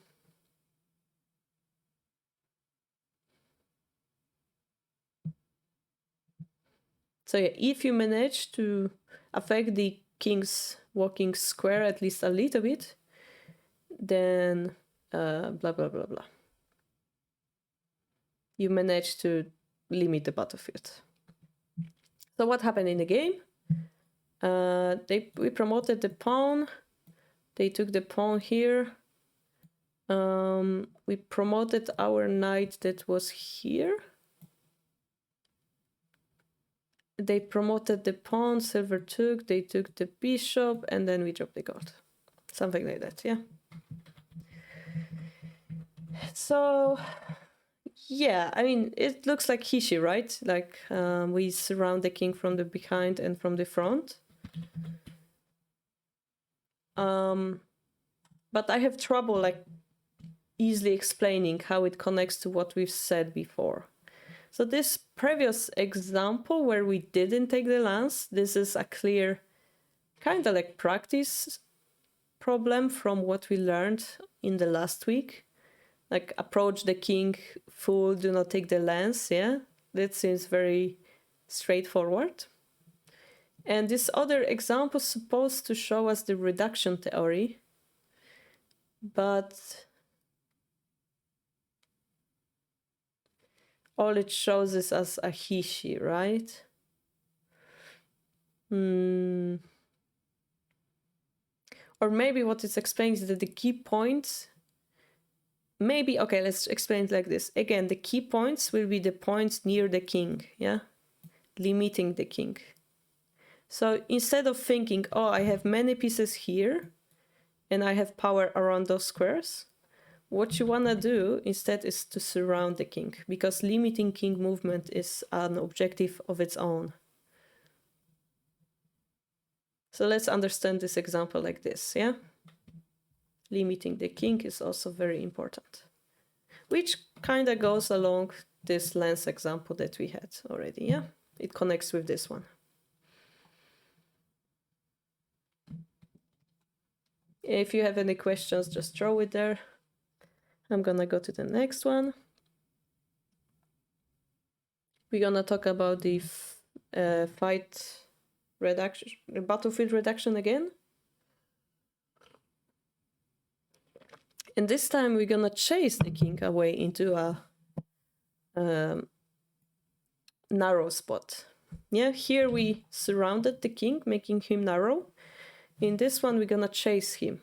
yeah, if you manage to affect the king's walking square at least a little bit, then blah, blah, blah, blah. You manage to limit the battlefield. So what happened in the game? We promoted the pawn. They took the pawn here. We promoted our knight that was here. They promoted the pawn, silver took, they took the bishop, and then we dropped the gold. Something like that, yeah. So, yeah, I mean, it looks like Hishi, right? Like we surround the king from the behind and from the front. But I have trouble like easily explaining how it connects to what we've said before. So this previous example where we didn't take the lance, this is a clear kind of like practice problem from what we learned in the last week. Like approach the king full, do not take the lance, yeah? That seems very straightforward. And this other example is supposed to show us the reduction theory, but all it shows is as a Hishi, right? Or maybe what it explains is that the key points, maybe, okay, let's explain it like this. Again, the key points will be the points near the king, yeah? Limiting the king. So instead of thinking, oh, I have many pieces here and I have power around those squares, what you want to do instead is to surround the king, because limiting king movement is an objective of its own. So let's understand this example like this, yeah? Limiting the king is also very important, which kind of goes along this lens example that we had already, yeah? It connects with this one. If you have any questions, just throw it there. I'm gonna go to the next one. We're gonna talk about the fight reduction, battlefield reduction again. And this time we're gonna chase the king away into a narrow spot. Yeah, here we surrounded the king, making him narrow. In this one, we're gonna chase him.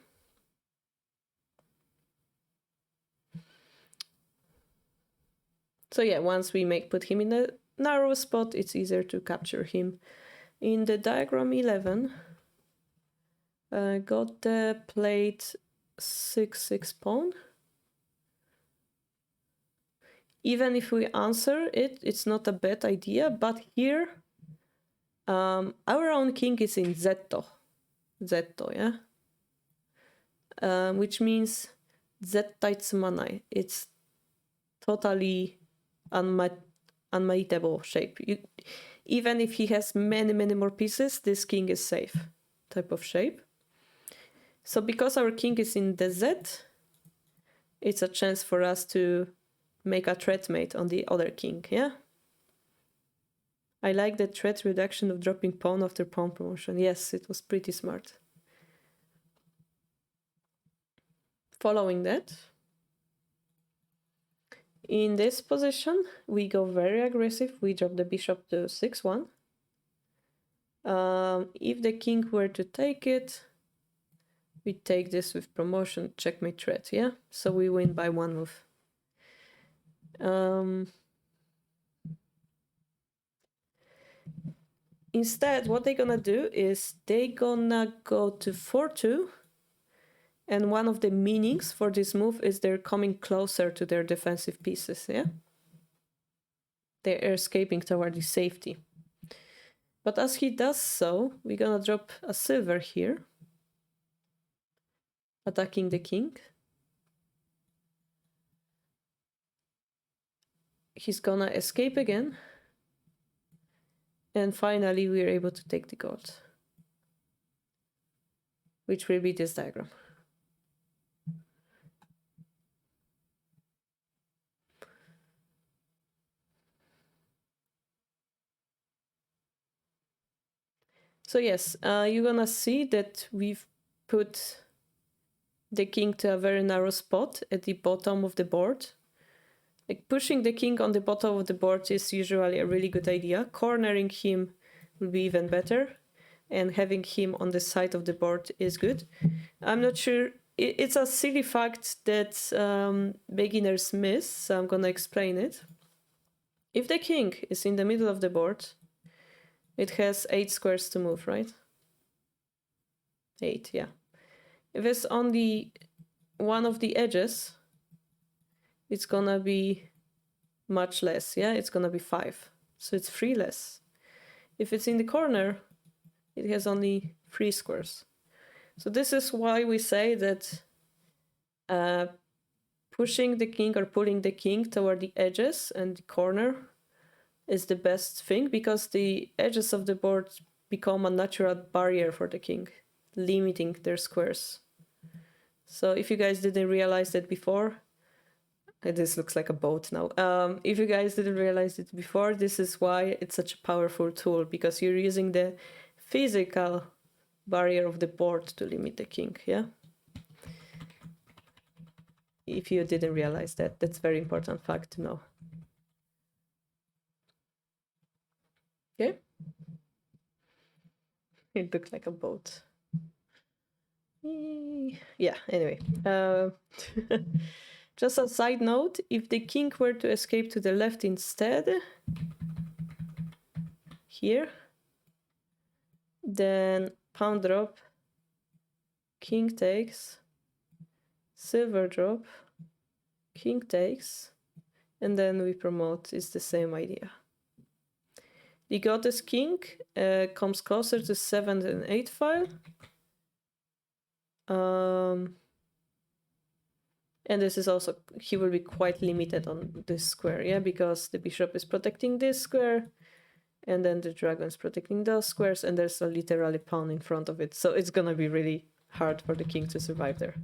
So yeah, once we put him in a narrow spot, it's easier to capture him. In the diagram 11, got the plate 6/6 pawn. Even if we answer it, it's not a bad idea, but here, our own king is in zetto, yeah? Which means zettai tsumanai. It's totally unmatable shape. Even if he has many more pieces, this king is safe type of shape. So because our king is in the Z, it's a chance for us to make a threat mate on the other king, yeah? I like the threat reduction of dropping pawn after pawn promotion. Yes, it was pretty smart. Following that, in this position, we go very aggressive. We drop the bishop to 6/1. If the king were to take it, we take this with promotion, checkmate threat, yeah? So we win by one move. Instead, what they're gonna do is they're gonna go to 4/2 And one of the meanings for this move is they're coming closer to their defensive pieces, yeah? They're escaping toward the safety. But as he does so, we're gonna drop a silver here, attacking the king. He's gonna escape again. And finally, we're able to take the gold, which will be this diagram. So yes, you're gonna see that we've put the king to a very narrow spot at the bottom of the board. Like pushing the king on the bottom of the board is usually a really good idea. Cornering him will be even better. And having him on the side of the board is good. I'm not sure. It's a silly fact that beginners miss, so I'm gonna explain it. If the king is in the middle of the board, it has 8 squares to move, right? 8, yeah. If it's on the one of the edges, it's gonna be much less, yeah? It's gonna be 5. So it's 3 less. If it's in the corner, it has only 3 squares. So this is why we say that pushing the king or pulling the king toward the edges and the corner is the best thing, because the edges of the board become a natural barrier for the king, limiting their squares. So if you guys didn't realize that before, this looks like a boat now. If you guys didn't realize it before, this is why it's such a powerful tool, because you're using the physical barrier of the board to limit the king, yeah? If you didn't realize that, that's a very important fact to know. Okay? It looked like a boat. Yeah, anyway. Just a side note, if the king were to escape to the left instead, here, then pawn drop, king takes, silver drop, king takes, and then we promote. It's the same idea. The goddess king comes closer to 7th and 8th file. And this is also, he will be quite limited on this square, yeah, because the bishop is protecting this square, and then the dragon is protecting those squares, and there's a literally pawn in front of it. So it's gonna be really hard for the king to survive there.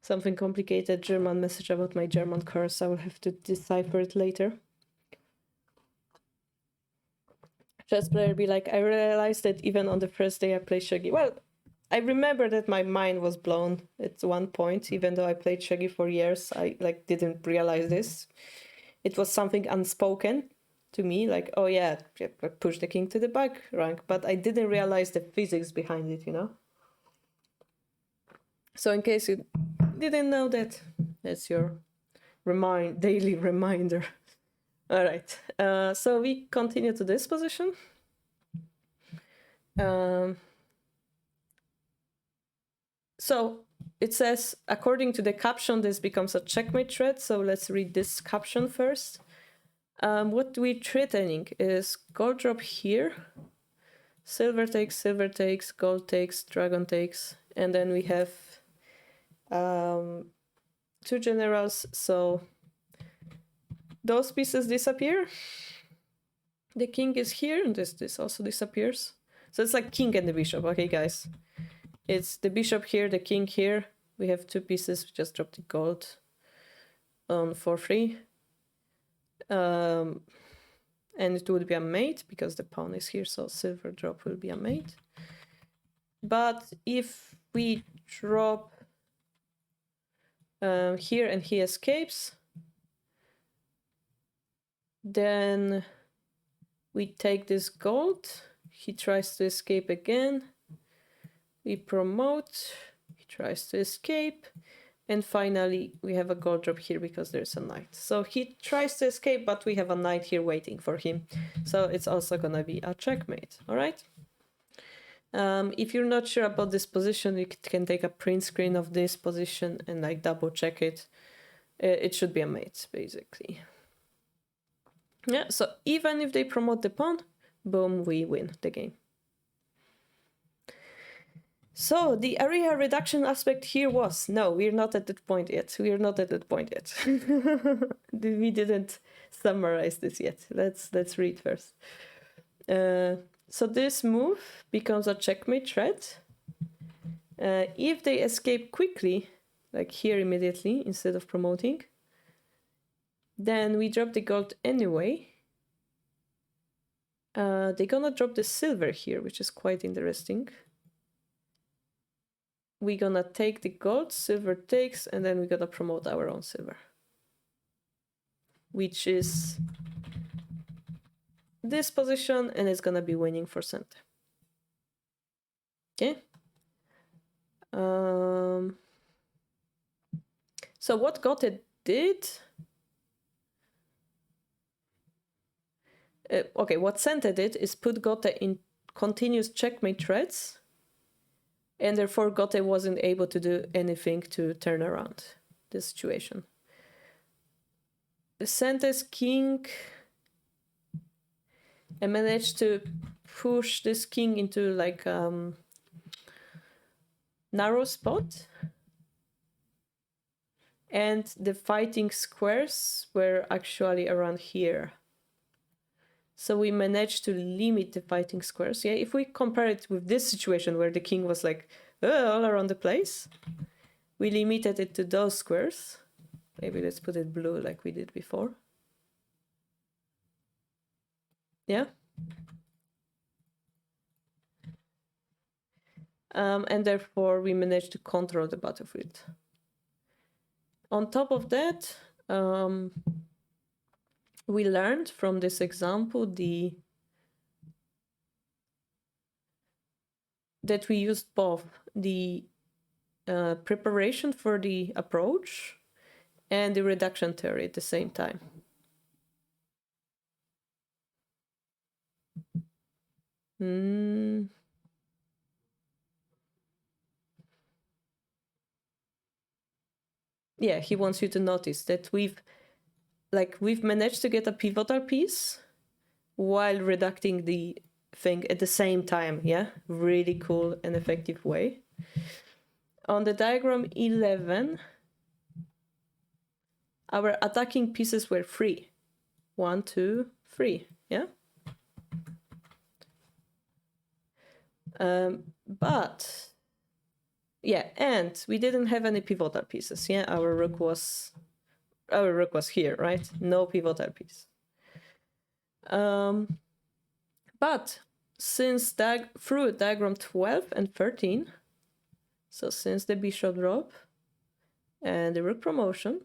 Something complicated German message about my German course. I will have to decipher it later. Chess player be like, I realized that even on the first day I played Shogi. Well, I remember that my mind was blown at one point, even though I played Shogi for years. I didn't realize this. It was something unspoken to me, like, oh yeah, push the king to the back rank, but I didn't realize the physics behind it, you know? So in case you didn't know that, that's your daily reminder. All right, so we continue to this position. So it says, according to the caption, this becomes a checkmate threat. So let's read this caption first. What we're threatening is gold drop here, silver takes, gold takes, dragon takes, and then we have 2 generals. So those pieces disappear. The king is here, and this also disappears. So it's like king and the bishop. Okay, guys. It's the bishop here, the king here. We have 2 pieces. We just dropped the gold on for free. And it would be a mate because the pawn is here, so silver drop will be a mate. But if we drop here, and he escapes. Then we take this gold. He tries to escape again. We promote. He tries to escape. And finally, we have a gold drop here because there's a knight. So he tries to escape, but we have a knight here waiting for him. So it's also going to be a checkmate. All right. If you're not sure about this position, you can take a print screen of this position and like double check it. It should be a mate, basically. Yeah, so even if they promote the pawn, boom, we win the game. So the area reduction aspect here was, no, we're not at that point yet. We're not at that point yet. We didn't summarize this yet. Let's read first. So this move becomes a checkmate threat. If they escape quickly, like here immediately, instead of promoting, then we drop the gold anyway. They're gonna drop the silver here, which is quite interesting. We're gonna take the gold, silver takes, and then we're gonna promote our own silver, which is this position, and it's gonna be winning for center. Okay. So what Gote did? Okay, what Center did is put Gote in continuous checkmate threats, and therefore Gote wasn't able to do anything to turn around the situation. The Center's king managed to push this king into like narrow spot, and the fighting squares were actually around here. So we managed to limit the fighting squares. Yeah, if we compare it with this situation where the king was like all around the place, we limited it to those squares. Maybe let's put it blue like we did before. Yeah. And therefore we managed to control the battlefield. On top of that, we learned from this example that we used both the preparation for the approach and the reduction theory at the same time. Yeah, he wants you to notice that we've managed to get a pivotal piece while reducing the thing at the same time. Yeah, really cool and effective way. On the diagram 11, our attacking pieces were free. 1, 2, 3. Yeah. But yeah, and we didn't have any pivotal pieces. Yeah, our rook was here, right? No pivotal piece. But since through diagram 12 and 13, so since the bishop drop and the rook promotion,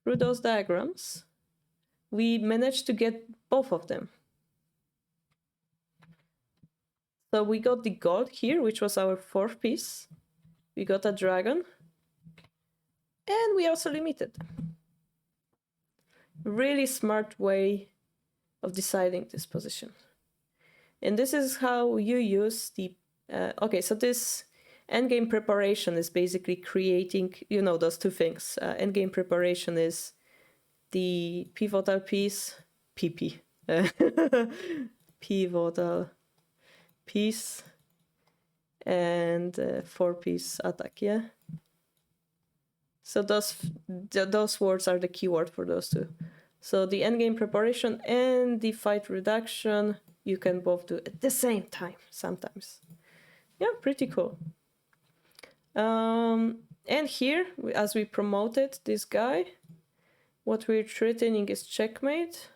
through those diagrams, we managed to get both of them. So we got the gold here, which was our fourth piece. We got a dragon. And we also limited. Really smart way of deciding this position. And this is how you use the... okay, so this endgame preparation is basically creating, those two things. Endgame preparation is the pivotal piece, PP. Pivotal piece and 4-piece attack, yeah? So those words are the keyword for those two. So the endgame preparation and the fight reduction, you can both do at the same time sometimes. Yeah, pretty cool. And here, as we promoted this guy, what we're threatening is checkmate.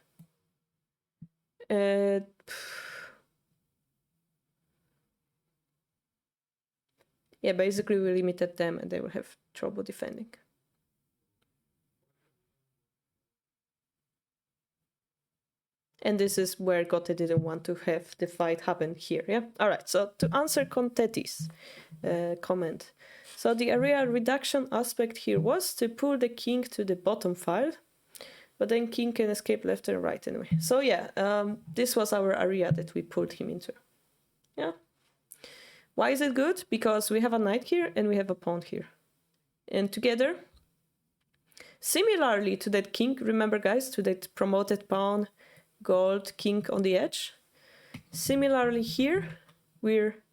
Yeah, basically we limited them and they will have trouble defending. And this is where Gote didn't want to have the fight happen here, yeah? All right, so to answer Conteti's comment. So the area reduction aspect here was to pull the king to the bottom file, but then king can escape left and right anyway. So yeah, this was our area that we pulled him into, yeah? Why is it good? Because we have a knight here and we have a pawn here. And together, similarly to that king, remember guys, to that promoted pawn, gold, king on the edge. Similarly here, we're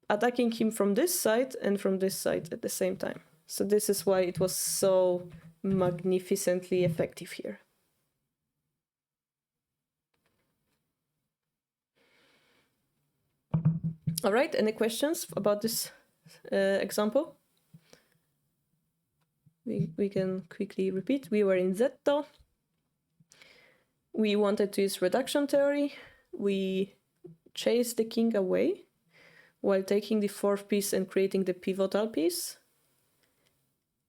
attacking him from this side and from this side at the same time. So this is why it was so magnificently effective here. All right, any questions about this example? We can quickly repeat. We were in Zetto. We wanted to use reduction theory. We chased the king away while taking the fourth piece and creating the pivotal piece.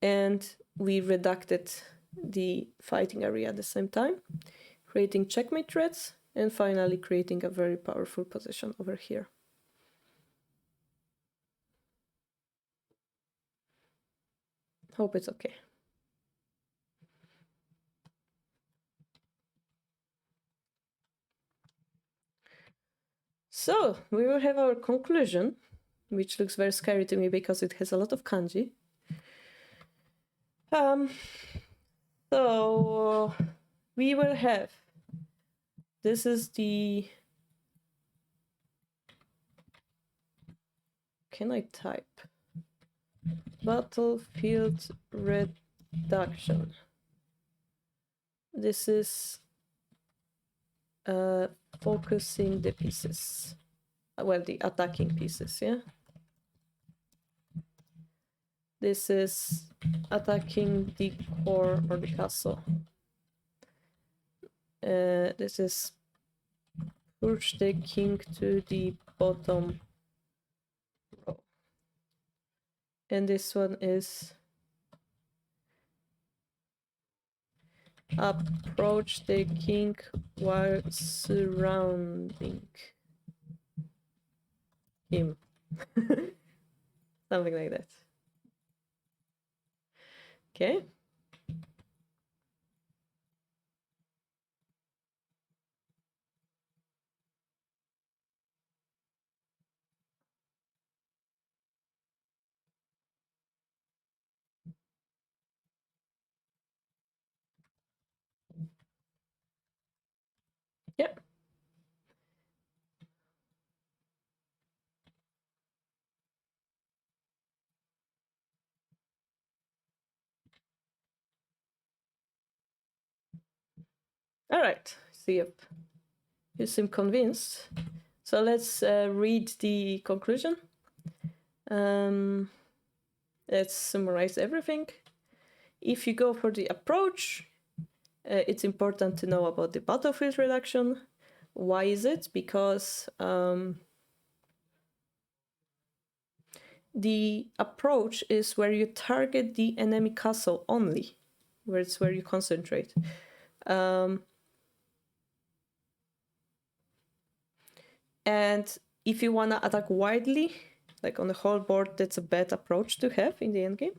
And we reducted the fighting area at the same time, creating checkmate threats, and finally creating a very powerful position over here. Hope it's okay. So we will have our conclusion, which looks very scary to me because it has a lot of kanji. So we will have, this is the, can I type? Battlefield reduction. This is focusing the pieces. Well, the attacking pieces, yeah? This is attacking the core or the castle. This is push the king to the bottom row. And this one is approach the king while surrounding him. Something like that. Okay. Yeah. All right. See if you seem convinced. So let's read the conclusion. Let's summarize everything. If you go for the approach, it's important to know about the battlefield reduction. Why is it? Because the approach is where you target the enemy castle only, where it's where you concentrate. And if you want to attack widely, like on the whole board, that's a bad approach to have in the endgame.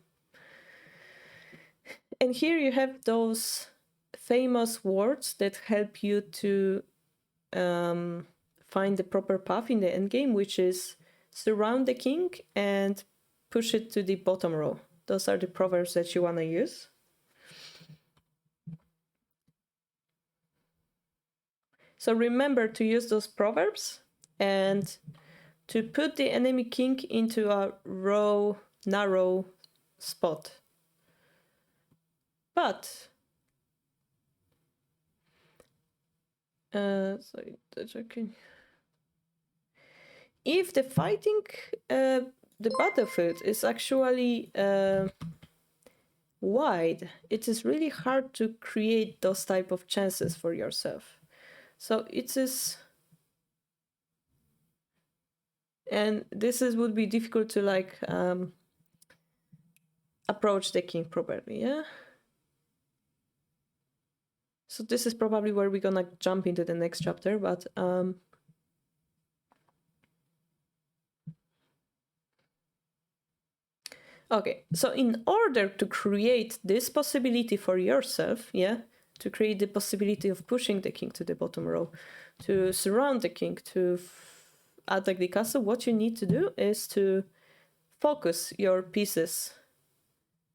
And here you have those famous words that help you to find the proper path in the endgame, which is surround the king and push it to the bottom row. Those are the proverbs that you want to use. So remember to use those proverbs and to put the enemy king into a narrow spot. But sorry, that's okay. If the fighting, the battlefield is actually wide, it is really hard to create those type of chances for yourself. So it is, and this would be difficult to like approach the king properly, yeah? So this is probably where we're gonna jump into the next chapter, but okay, so in order to create this possibility for yourself, yeah, to create the possibility of pushing the king to the bottom row, to surround the king, to attack the castle, what you need to do is to focus your pieces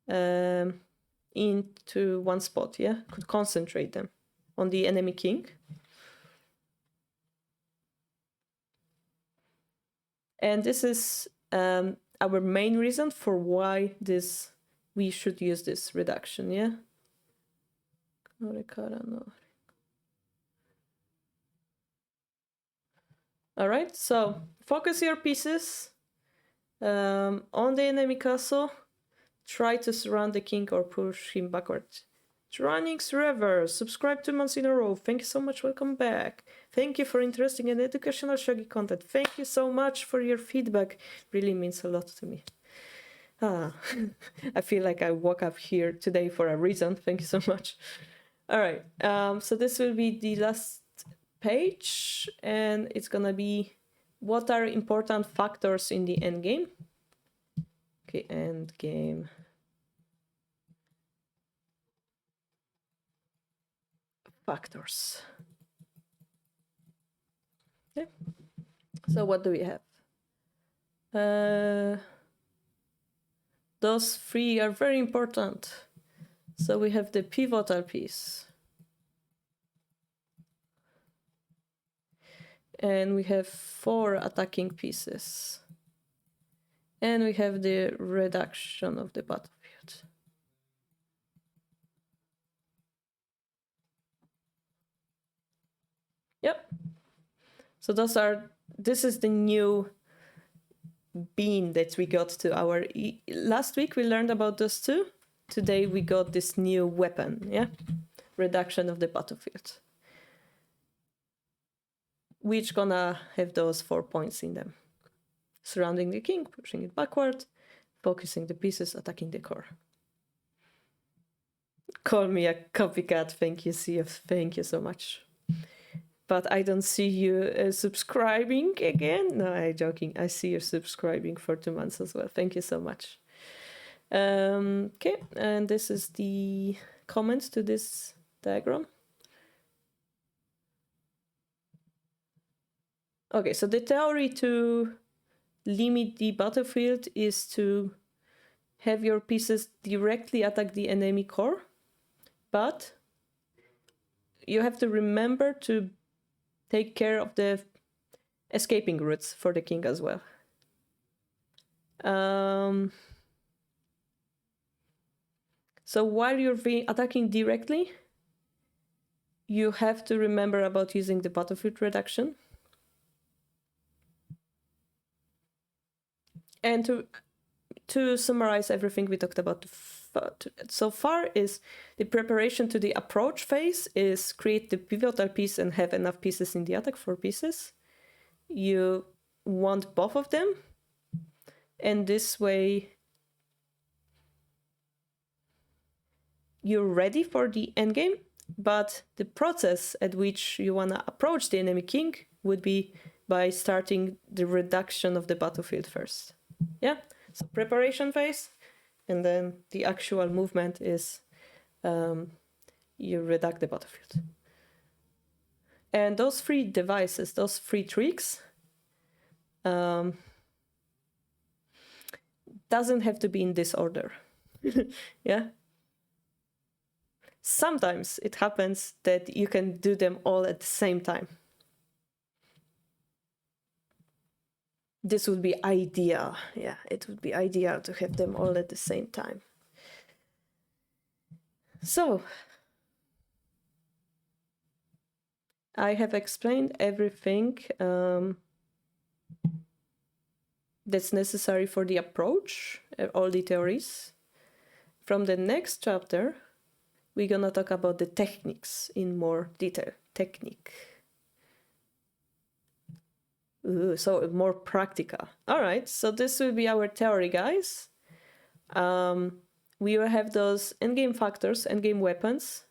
into one spot, yeah? Could concentrate them on the enemy king. And this is our main reason for why we should use this reduction, yeah? All right, so focus your pieces on the enemy castle. Try to surround the king or push him backward. Runnings River, subscribe 2 months in a row. Thank you so much. Welcome back. Thank you for interesting and educational Shogi content. Thank you so much for your feedback. Really means a lot to me. I feel like I woke up here today for a reason. Thank you so much. All right. So this will be the last page, and it's gonna be what are important factors in the endgame. Okay, endgame. Factors. Okay. So what do we have? Those three are very important. So we have the pivotal piece. And we have 4 attacking pieces. And we have the reduction of the battlefield. Yep. So this is the new bean that we got to our... Last week we learned about those 2. Today we got this new weapon, yeah? Reduction of the battlefield. Which gonna have those 4 points in them. Surrounding the king, pushing it backward, focusing the pieces, attacking the core. Call me a copycat, thank you, CF, thank you so much. But I don't see you subscribing again. No, I'm joking. I see you subscribing for 2 months as well. Thank you so much. Okay, and this is the comment to this diagram. Okay, so the theory to limit the battlefield is to have your pieces directly attack the enemy core, but you have to remember to take care of the escaping routes for the king as well. So while you're attacking directly, you have to remember about using the battlefield reduction. And to summarize everything we talked about so far is the preparation to the approach phase is create the pivotal piece and have enough pieces in the attack, 4 pieces. You want both of them. And this way you're ready for the endgame, but the process at which you want to approach the enemy king would be by starting the reduction of the battlefield first. Yeah, so preparation phase, and then the actual movement is you reduct the battlefield. And those 3 devices, those 3 tricks, doesn't have to be in this order. Yeah. Sometimes it happens that you can do them all at the same time. This would be ideal. Yeah, it would be ideal to have them all at the same time. So, I have explained everything that's necessary for the approach, all the theories. From the next chapter, we're gonna talk about the techniques in more detail. Technique. Ooh, so more practical. All right, so this will be our theory, guys. we will have those endgame factors, endgame weapons,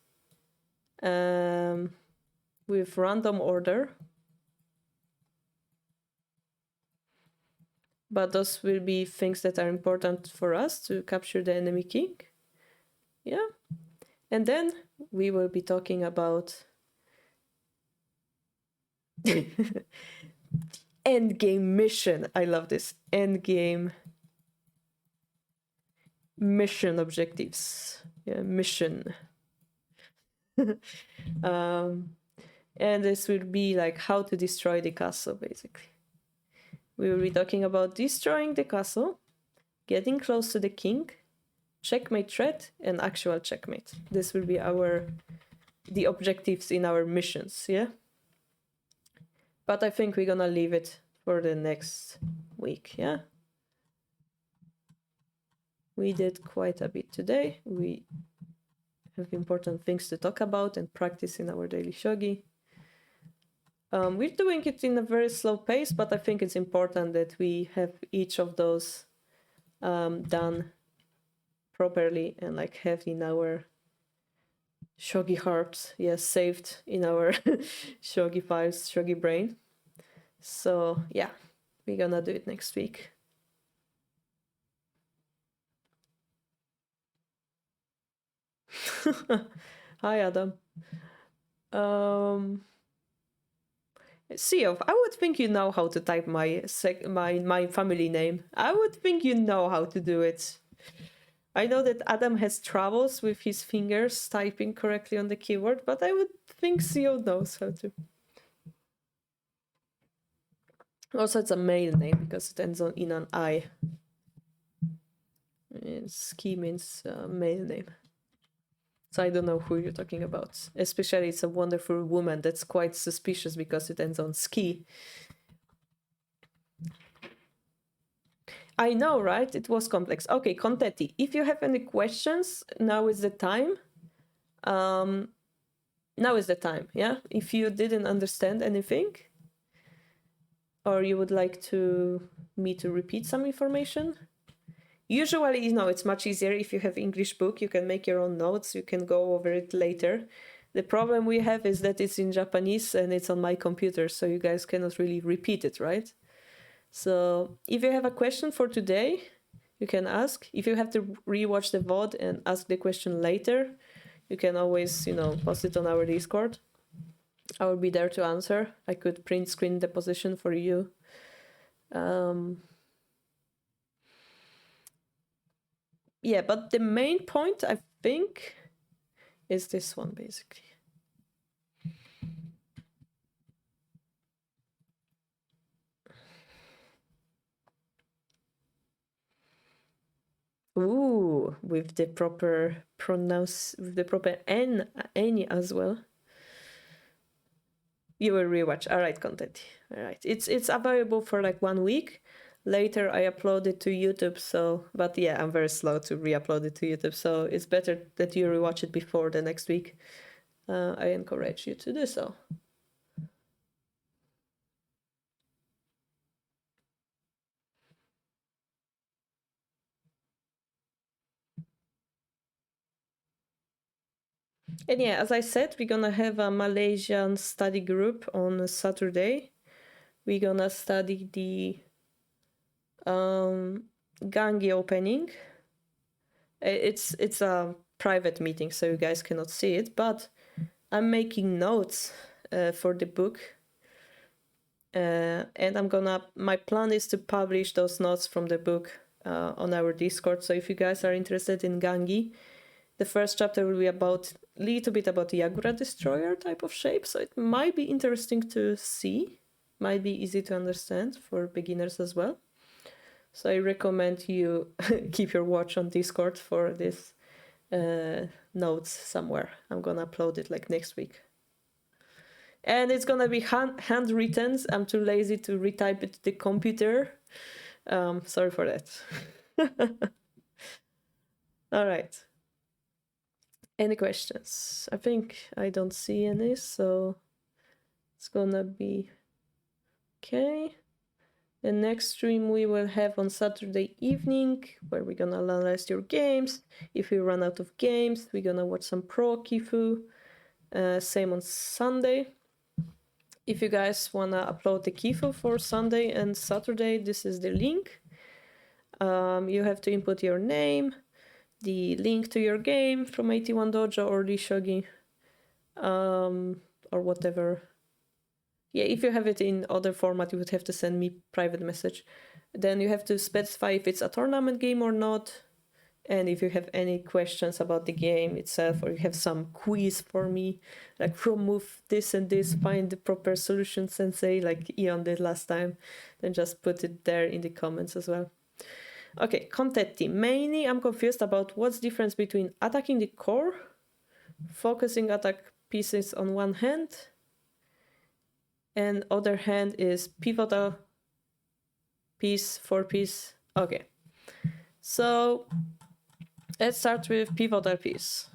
with random order. But those will be things that are important for us to capture the enemy king. Yeah. And then we will be talking about endgame mission. I love this. Endgame mission objectives. Yeah, mission. And this will be like how to destroy the castle, basically. We will be talking about destroying the castle, getting close to the king, checkmate threat, and actual checkmate. This will be the objectives in our missions, yeah? But I think we're gonna leave it for the next week, yeah? We did quite a bit today. We have important things to talk about and practice in our daily shogi. We're doing it in a very slow pace, but I think it's important that we have each of those done properly and like have in our shogi hearts, yes, saved in our shogi files, shogi brain. So yeah, we're gonna do it next week. Hi, Adam. Siof, I would think you know how to type my family name. I would think you know how to do it. I know that Adam has troubles with his fingers typing correctly on the keyboard, but I would think Sio knows how to. Also, it's a male name because it ends in an I. Ski means male name. So I don't know who you're talking about. Especially it's a wonderful woman that's quite suspicious because it ends on ski. I know, right? It was complex. Okay, Contenti, if you have any questions, now is the time. Now is the time, yeah? If you didn't understand anything, or you would like me to repeat some information. Usually, it's much easier if you have English book, you can make your own notes, you can go over it later. The problem we have is that it's in Japanese and it's on my computer, so you guys cannot really repeat it, right? So if you have a question for today, you can ask. If you have to rewatch the VOD and ask the question later, you can always, post it on our Discord. I will be there to answer. I could print screen the position for you. Yeah, but the main point, I think, is this one, basically. Ooh, with the proper with the proper N as well. You will rewatch. All right, content. All right, it's available for like 1 week. Later, I upload it to YouTube. So, but yeah, I'm very slow to re-upload it to YouTube. So it's better that you rewatch it before the next week. I encourage you to do so. And yeah, as I said, we're gonna have a Malaysian study group on Saturday. We're gonna study the Gangi opening. It's a private meeting, so you guys cannot see it, but I'm making notes for the book. And my plan is to publish those notes from the book on our Discord. So if you guys are interested in Gangi, the first chapter will be about a little bit about the Yagura Destroyer type of shape. So it might be interesting to see, might be easy to understand for beginners as well. So I recommend you keep your watch on Discord for this notes somewhere. I'm gonna upload it like next week. And it's gonna be handwritten. I'm too lazy to retype it to the computer. Sorry for that. All right. Any questions? I think I don't see any, so it's gonna be okay. The next stream we will have on Saturday evening, where we're gonna analyze your games. If we run out of games, we're gonna watch some pro Kifu. Same on Sunday. If you guys wanna upload the Kifu for Sunday and Saturday, this is the link. You have to input your name, the link to your game from 81 Dojo or the Shogi, or whatever. Yeah, if you have it in other format, you would have to send me private message. Then you have to specify if it's a tournament game or not. And if you have any questions about the game itself, or you have some quiz for me, like from move this and this, find the proper solution, sensei, like Ian did last time, then just put it there in the comments as well. Okay, contetti. Mainly I'm confused about what's the difference between attacking the core, focusing attack pieces on one hand, and other hand is pivotal piece, 4-piece. Okay, so let's start with pivotal piece.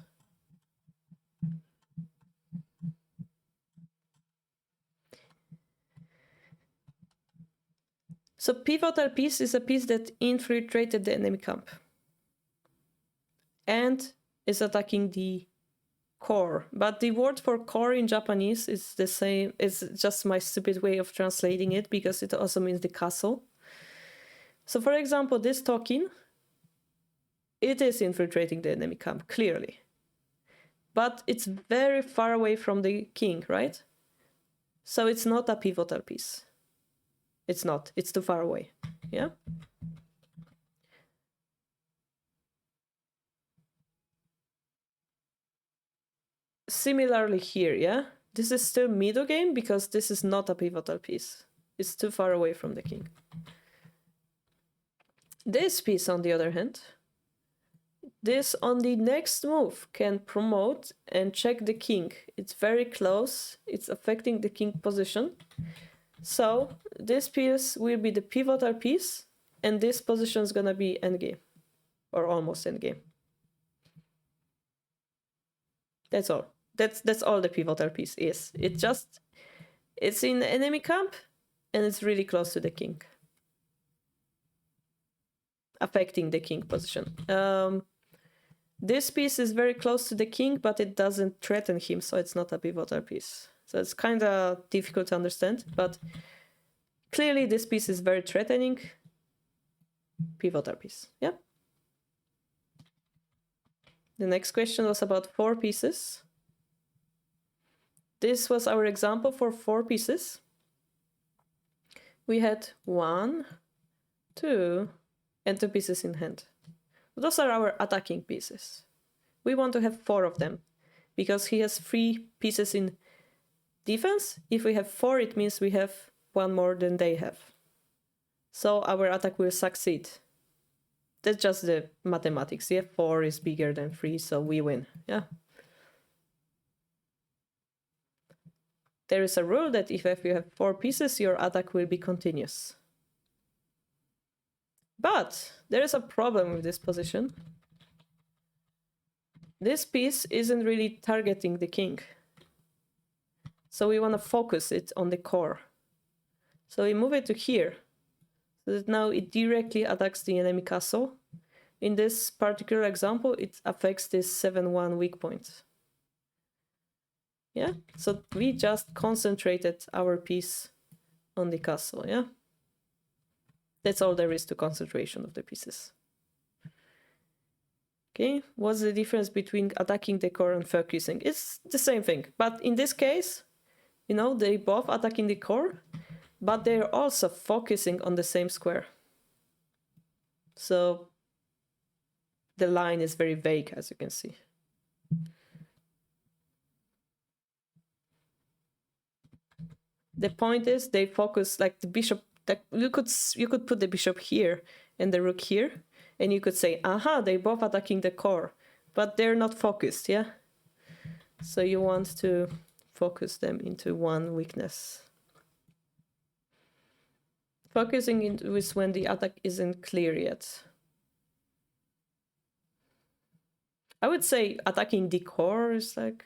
So pivotal piece is a piece that infiltrated the enemy camp and is attacking the core. But the word for core in Japanese is the same. It's just my stupid way of translating it because it also means the castle. So for example, this token, it is infiltrating the enemy camp, clearly. But it's very far away from the king, right? So it's not a pivotal piece. It's not. It's too far away. Yeah? Similarly here, yeah? This is still middle game because this is not a pivotal piece. It's too far away from the king. This piece, on the other hand, this on the next move can promote and check the king. It's very close. It's affecting the king position. So this piece will be the pivotal piece, and this position is gonna be endgame, or almost endgame. That's all. That's all the pivotal piece is. It's in enemy camp, and it's really close to the king, affecting the king position. This piece is very close to the king, but it doesn't threaten him, so it's not a pivotal piece. So it's kind of difficult to understand, but clearly this piece is very threatening. Pivotal piece, yeah? The next question was about 4 pieces. This was our example for 4 pieces. We had 1, 2, and 2 pieces in hand. Those are our attacking pieces. We want to have 4 of them because he has 3 pieces in defense. If we have 4, it means we have 1 more than they have. So our attack will succeed. That's just the mathematics. Yeah, 4 is bigger than 3, so we win. Yeah. There is a rule that if you have 4 pieces, your attack will be continuous. But there is a problem with this position. This piece isn't really targeting the king. So we want to focus it on the core. So we move it to here. So that now it directly attacks the enemy castle. In this particular example, it affects this 7-1 weak point. Yeah, so we just concentrated our piece on the castle, yeah? That's all there is to concentration of the pieces. Okay, what's the difference between attacking the core and focusing? It's the same thing, but in this case, you know, they both attacking the core, but they're also focusing on the same square. So the line is very vague, as you can see. The point is they focus, like the bishop, that you could put the bishop here and the rook here, and you could say, aha, they're both attacking the core, but they're not focused, yeah? So you want to focus them into one weakness. Focusing is when the attack isn't clear yet. I would say attacking the core is like...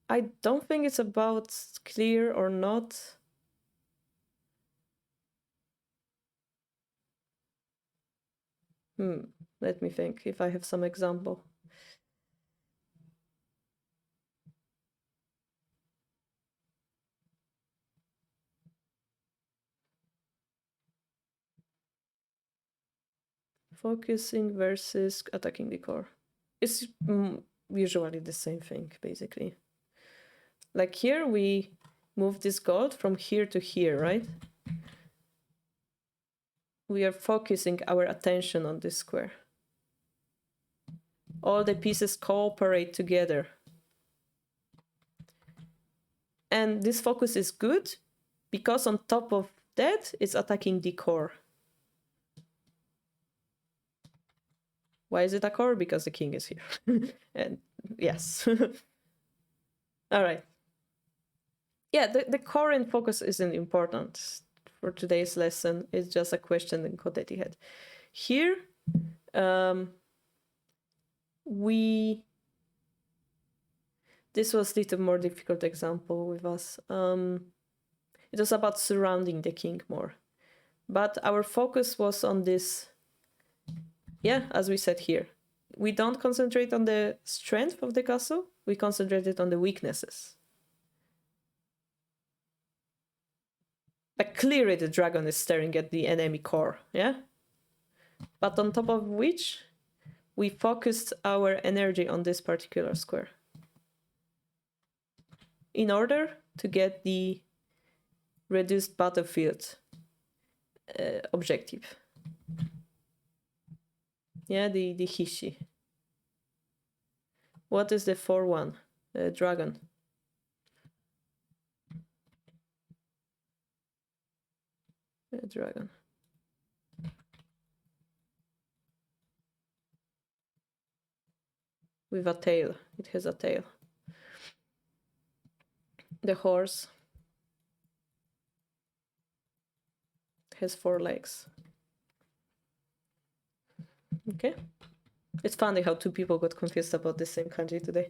I don't think it's about clear or not. Let me think if I have some example. Focusing versus attacking the core. It's usually the same thing, basically. Like here, we move this gold from here to here, right? We are focusing our attention on this square. All the pieces cooperate together. And this focus is good because on top of that, it's attacking the core. Why is it a core? Because the king is here. And yes. All right. Yeah, the core and focus isn't important for today's lesson. It's just a question in code that he had. Here, this was a little more difficult example with us. It was about surrounding the king more. But our focus was on this, yeah, as we said here. We don't concentrate on the strength of the castle, we concentrated on the weaknesses. Like clearly the dragon is staring at the enemy core, yeah? But on top of which, we focused our energy on this particular square in order to get the reduced battlefield objective. Yeah, the Hishi. What is the 4-1? Dragon. Dragon. With a tail. It has a tail. The horse has 4 legs. Okay. It's funny how 2 people got confused about the same kanji today.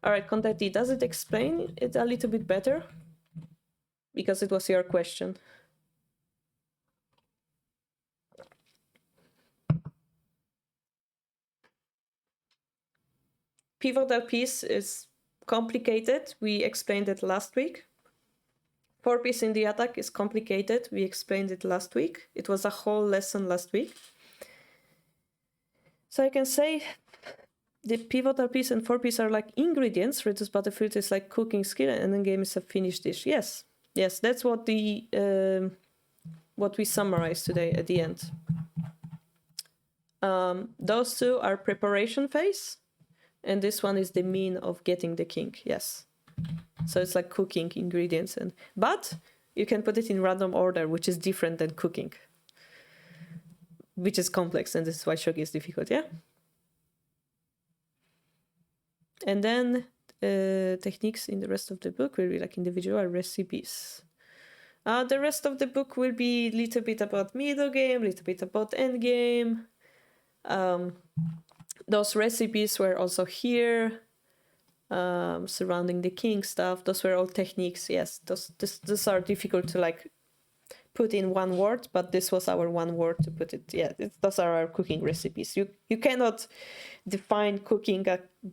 All right, Kontati, does it explain it a little bit better? Because it was your question. Pivotal piece is complicated. We explained it last week. 4 piece in the attack is complicated. We explained it last week. It was a whole lesson last week. So I can say the pivotal piece and 4 piece are like ingredients. Reduced battlefield is like cooking skill, and Endgame is a finished dish. Yes, that's what what we summarized today at the end. Those 2 are preparation phase, and this one is the mean of getting the king. Yes, so it's like cooking ingredients, but you can put it in random order, which is different than cooking, which is complex, and this is why shogi is difficult. Yeah. And then techniques in the rest of the book will be like individual recipes. The rest of the book will be a little bit about middle game, a little bit about end game. Those recipes were also here, surrounding the king stuff. Those were all techniques. Yes, those are difficult to like put in one word, but this was our one word to put it. Yeah, those are our cooking recipes. You cannot define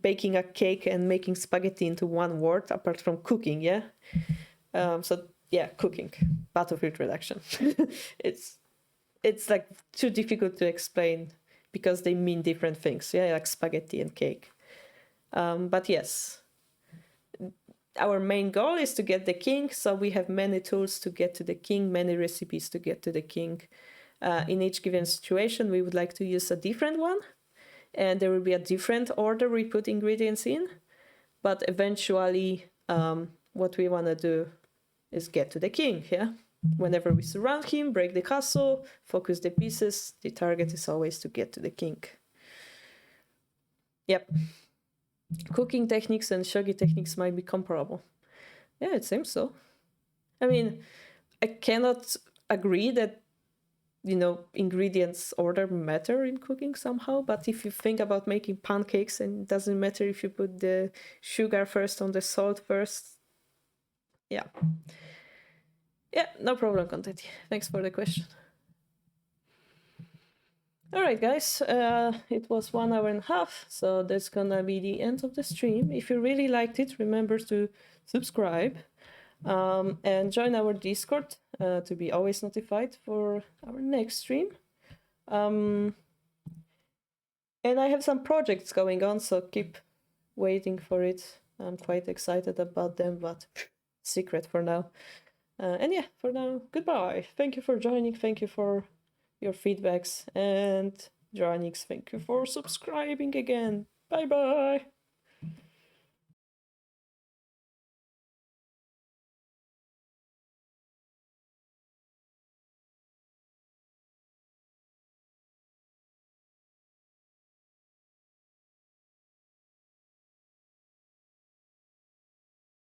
baking a cake and making spaghetti into one word apart from cooking. Yeah. So yeah, cooking, battlefield reduction. it's like too difficult to explain because they mean different things. Yeah, like spaghetti and cake. But yes, our main goal is to get the king, so we have many tools to get to the king, many recipes to get to the king. In each given situation, we would like to use a different one, and there will be a different order we put ingredients in, but eventually what we want to do is get to the king. Yeah, whenever we surround him, break the castle, focus the pieces, the target is always to get to the king. Yep. Cooking techniques and shogi techniques might be comparable. Yeah, it seems so. I mean, I cannot agree that ingredients order matter in cooking somehow. But if you think about making pancakes, and it doesn't matter if you put the sugar first on the salt first. Yeah, no problem, Content. Thanks for the question. All right, guys, it was 1.5 hours, so that's gonna be the end of the stream. If you really liked it, remember to subscribe and join our Discord to be always notified for our next stream. And I have some projects going on, so keep waiting for it. I'm quite excited about them, but secret for now. And yeah, for now, goodbye. Thank you for joining. Thank you for your feedbacks. And Joannix, thank you for subscribing again. Bye bye.